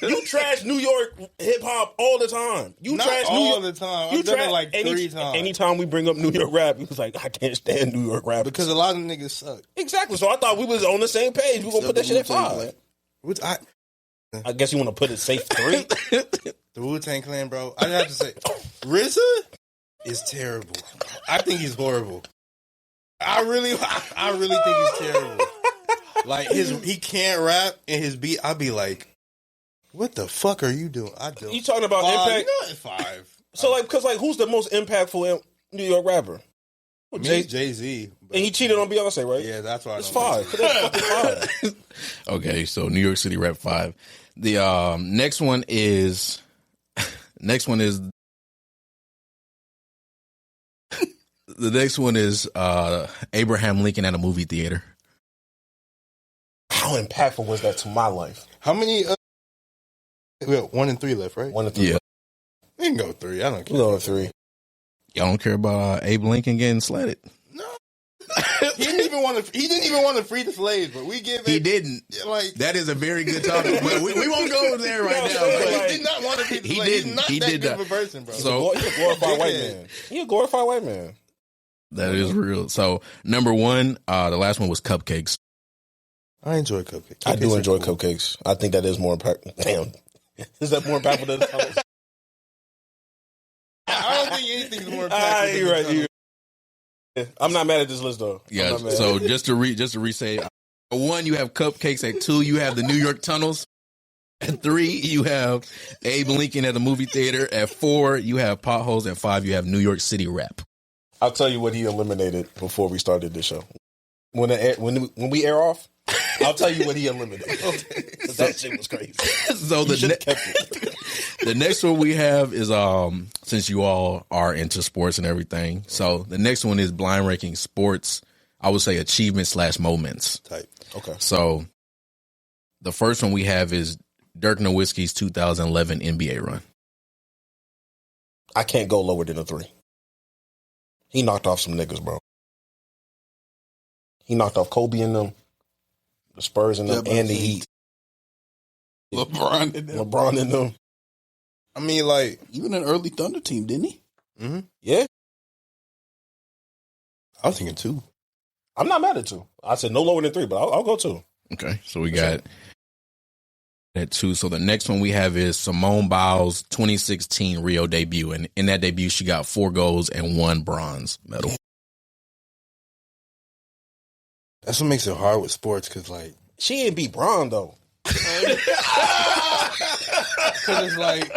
You trash New York hip hop all the time. You Not trash New all York the time. I've done it like 3 times. Anytime we bring up New York rap, he was like, "I can't stand New York rap Because a lot of niggas suck. exactly." So I thought we was on the same page. We gonna put that shit at 5. Which I guess you want to put it safe 3. The Wu-Tang Clan, bro. I have to say, RZA is terrible. I think he's horrible. I really think he's terrible. Like he can't rap and his beat. I'd be like, what the fuck are you doing? I don't. You talking about 5, impact? You know, 5. So like, because like, who's the most impactful New York rapper? Jay-Z. And he cheated on Beyonce, right? Yeah, that's why. It's 5. Put that fucking 5. Okay, so New York City rap 5. The next one is the next one is Abraham Lincoln at a movie theater. How impactful was that to my life? How many? We have 1 and 3 left, right? 1 to 3. Yeah. We can go 3. I don't care. We go 3. Y'all don't care about Abe Lincoln getting sledded? No. He didn't even want to free the slaves, but we give. He didn't. Like That is a very good topic, but we won't go there right now. but But he did not want to free the He slaves. didn't. He's not He that did good not. of a person, bro. So- He's a glorified white man. He a glorified white man. That is real. So number one, the last one was cupcakes. I enjoy cupcakes. I do Cupcakes are enjoy cool. cupcakes. I think that is more impactful. Damn. Is that more impactful than the tunnels? I don't think anything's more impactful. You're right. I'm not mad at this list though. Yeah. So just to re-say, at 1, you have cupcakes. At 2, you have the New York tunnels. At 3, you have Abe Lincoln at the movie theater. At 4, you have potholes. At 5, you have New York City rap. I'll tell you what he eliminated before we started this show. When we air off, I'll tell you what he eliminated. That shit was crazy. So the next one we have is since you all are into sports and everything. So the next one is blind ranking sports. I would say achievement/moments Type. Okay. So the first one we have is Dirk Nowitzki's 2011 NBA run. I can't go lower than a 3. He knocked off some niggas, bro. He knocked off Kobe and them, the Spurs and them, and the Heat. LeBron and them. I mean, like, even an early Thunder team, didn't he? mm-hmm. Yeah. I was thinking 2. I'm not mad at 2. I said no lower than 3, but I'll go 2. Okay, so we got at 2. So the next one we have is Simone Biles' 2016 Rio debut, and in that debut she got 4 golds and 1 bronze medal. That's what makes it hard with sports, because, like, She ain't beat Braun though. because it's like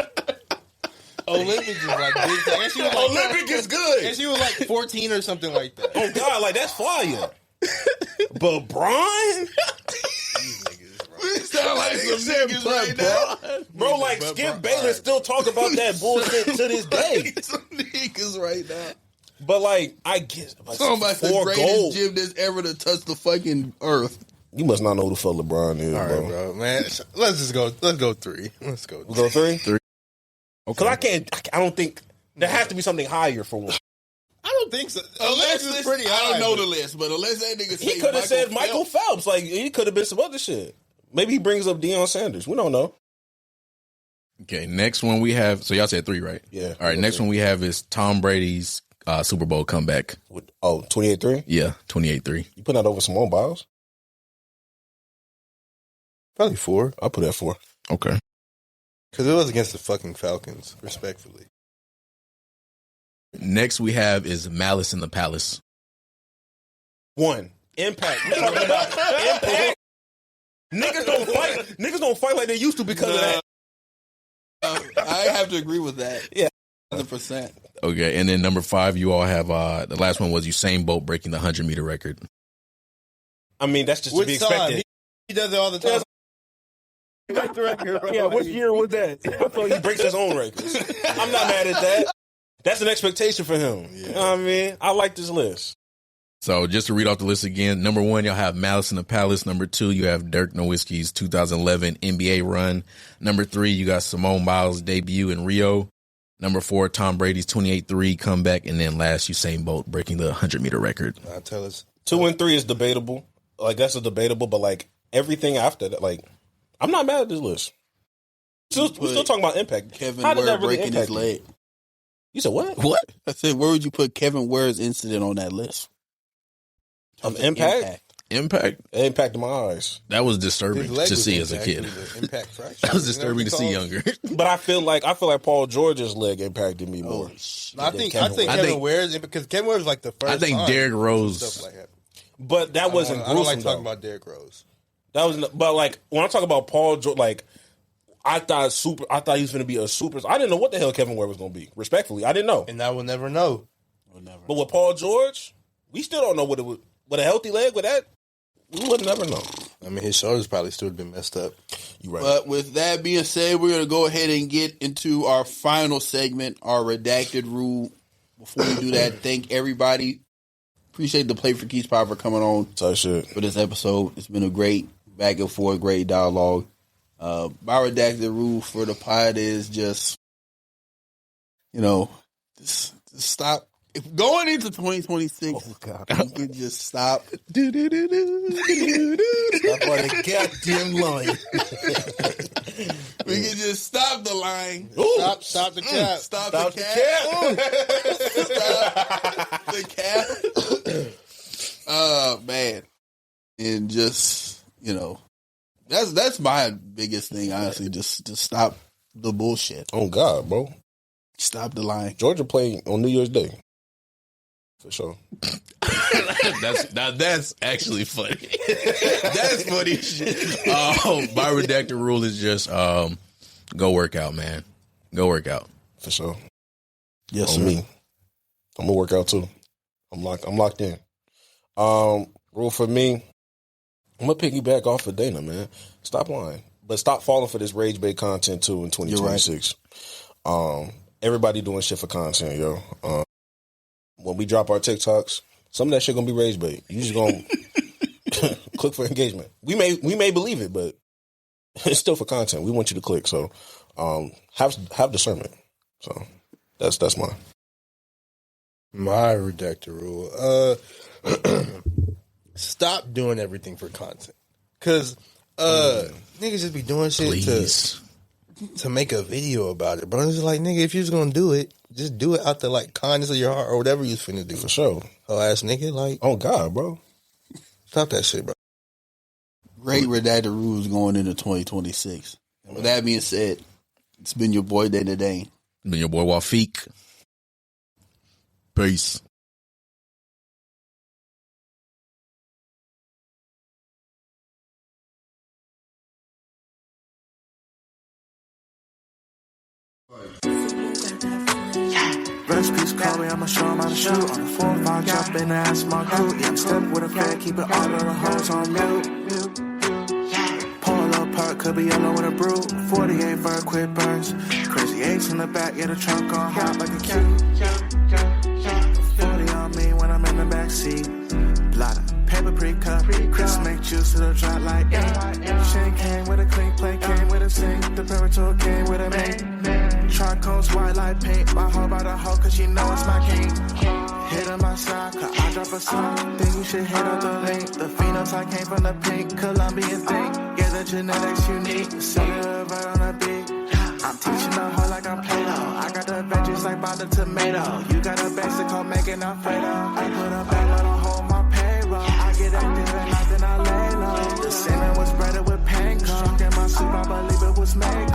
Olympics is like big time. And she was like, Olympic is good. and she was like 14 or something like that. Oh God, like that's fire. But Braun, Sound like some niggas right now. bro, like Skip Bayless still talk about that bullshit to this day. Some niggas right now. But like, I guess Somebody's the 4 greatest gold. gym that's ever to touch the fucking earth. You must not know who the fuck LeBron is, All right, bro. bro, man. Let's just go. Let's go 3. Let's go. We go 3? 3. Because I don't think there has to be something higher for one. I don't think so. Unless It's it's pretty high. I don't know but- the list, but unless that nigga He could have said Michael Phelps. Like he could have been some other shit. Maybe he brings up Deion Sanders. We don't know. Okay, next one we have. So y'all said 3, right? Yeah. All right, next one we have is Tom Brady's Super Bowl comeback. 28-3? Yeah, 28-3. You put that over Simone Biles? Probably 4. I'll put that 4. Okay. Because it was against the fucking Falcons, respectfully. Next we have is Malice in the Palace. 1. Impact. We're talking about impact. Niggas don't fight like they used to because of that. I have to agree with that. Yeah. 100%. Okay, and then number 5, you all have the last one was Usain Bolt breaking the 100-meter record. I mean, that's just to be expected. He does it all the time. Yeah, what year was that? I thought he breaks his own records. I'm not mad at that. That's an expectation for him. Yeah. You know what I mean? I like this list. So just to read off the list again, number 1, y'all have Malice in the Palace. Number 2, you have Dirk Nowitzki's 2011 NBA run. Number 3, you got Simone Biles' debut in Rio. Number 4, Tom Brady's 28-3 comeback. And then last, Usain Bolt breaking the 100-meter record. I'll tell us. 2 and 3 is debatable. Like, that's a debatable, but like everything after that, like, I'm not mad at this list. We're still talking about impact. Kevin How did Ware that really breaking his impact you? leg. You said what? What? I said, where would you put Kevin Ware's incident on that list? Impact? Impact? It impacted my eyes. That was disturbing His leg to was see as a kid. actually the impact fracture. That was disturbing to see younger. But I feel like Paul George's leg impacted me more. I think Kevin Ware's because Kevin Ware's like the first. I think time Derrick Rose. stuff like that. But that wasn't I don't gruesome. like talking though. about Derrick Rose. That was, but like when I talk about Paul George, like I thought he was going to be a super. I didn't know what the hell Kevin Ware was going to be. Respectfully, I didn't know. And I will never know. But with Paul George, we still don't know what it would. With a healthy leg, with that, we would never know. I mean, his shoulders probably still have been messed up. You right. But with that being said, we're going to go ahead and get into our final segment, our redacted rule. Before we do that, thank everybody. Appreciate the Playforkeepspod for coming on Type shit. for this episode. It's been a great back and forth, great dialogue. My redacted rule for the pod is just, just stop. If going into 2026, we can just stop. Stop on the goddamn line. We can just stop the line. Stop the cap. Stop the cap. Stop the cap. my biggest thing, honestly. Just stop the bullshit. Oh God, bro. Stop the lying. Georgia playing on New Year's Day. For sure. That's actually funny. That's funny shit. My redacted rule is just go work out, man. Go work out. For sure. Yes, on sir. me. I'm gonna work out too. I'm locked in. Rule for me, I'm gonna piggyback off of Dana, man. Stop lying. But stop falling for this rage bait content too in 2026. Everybody doing shit for content, yo. When we drop our TikToks, some of that shit gonna be rage bait. You just gonna click for engagement. We may believe it, but it's still for content. We want you to click. So have discernment. So that's mine. My redacted rule. Stop doing everything for content. Cause niggas just be doing shit to make a video about it. But I'm just like, nigga, if you're just gonna do it, just do it out the like kindness of your heart or whatever you finna do. For sure. Oh ass nigga, like, oh God, bro. Stop that shit, bro. Great redacted rules going into 2026. And with that being said, it's been your boy Day to Day. Been your boy Wafik. Peace. Recipes call me, I'ma show 'em how to shoot. On the 4-5, jump in and ask my crew. Yeah, I'm stepping with a fat, keeping all of the hoes on mute. Pull up park, could be yellow with a brew. 48 for a quick burns. Crazy H in the back, yeah, the trunk on hot like a cue. 40 on me when I'm in the backseat. Blotter, paper pre-cup. Chris make juice to the drop like ink. Shane came with a clean plate, came with a sink. The Parator came with a mink. Charcoal's white like paint. My hoe by the hoe, cause she know it's my king. Hit on my side, cause I drop a song. Think you should hit up the link. The phenotype came from the pink Colombian thing. Yeah, the genetics unique. Cellular right on the beat. I'm teaching the hoe like I'm Play-Doh. I got the veggies like by the tomato. You got a basic hoe making Alfredo. I put a bag on the whole my payroll. I get active at night, then I lay low. The salmon was breaded with panko. Drunk in my soup, I believe it was mango.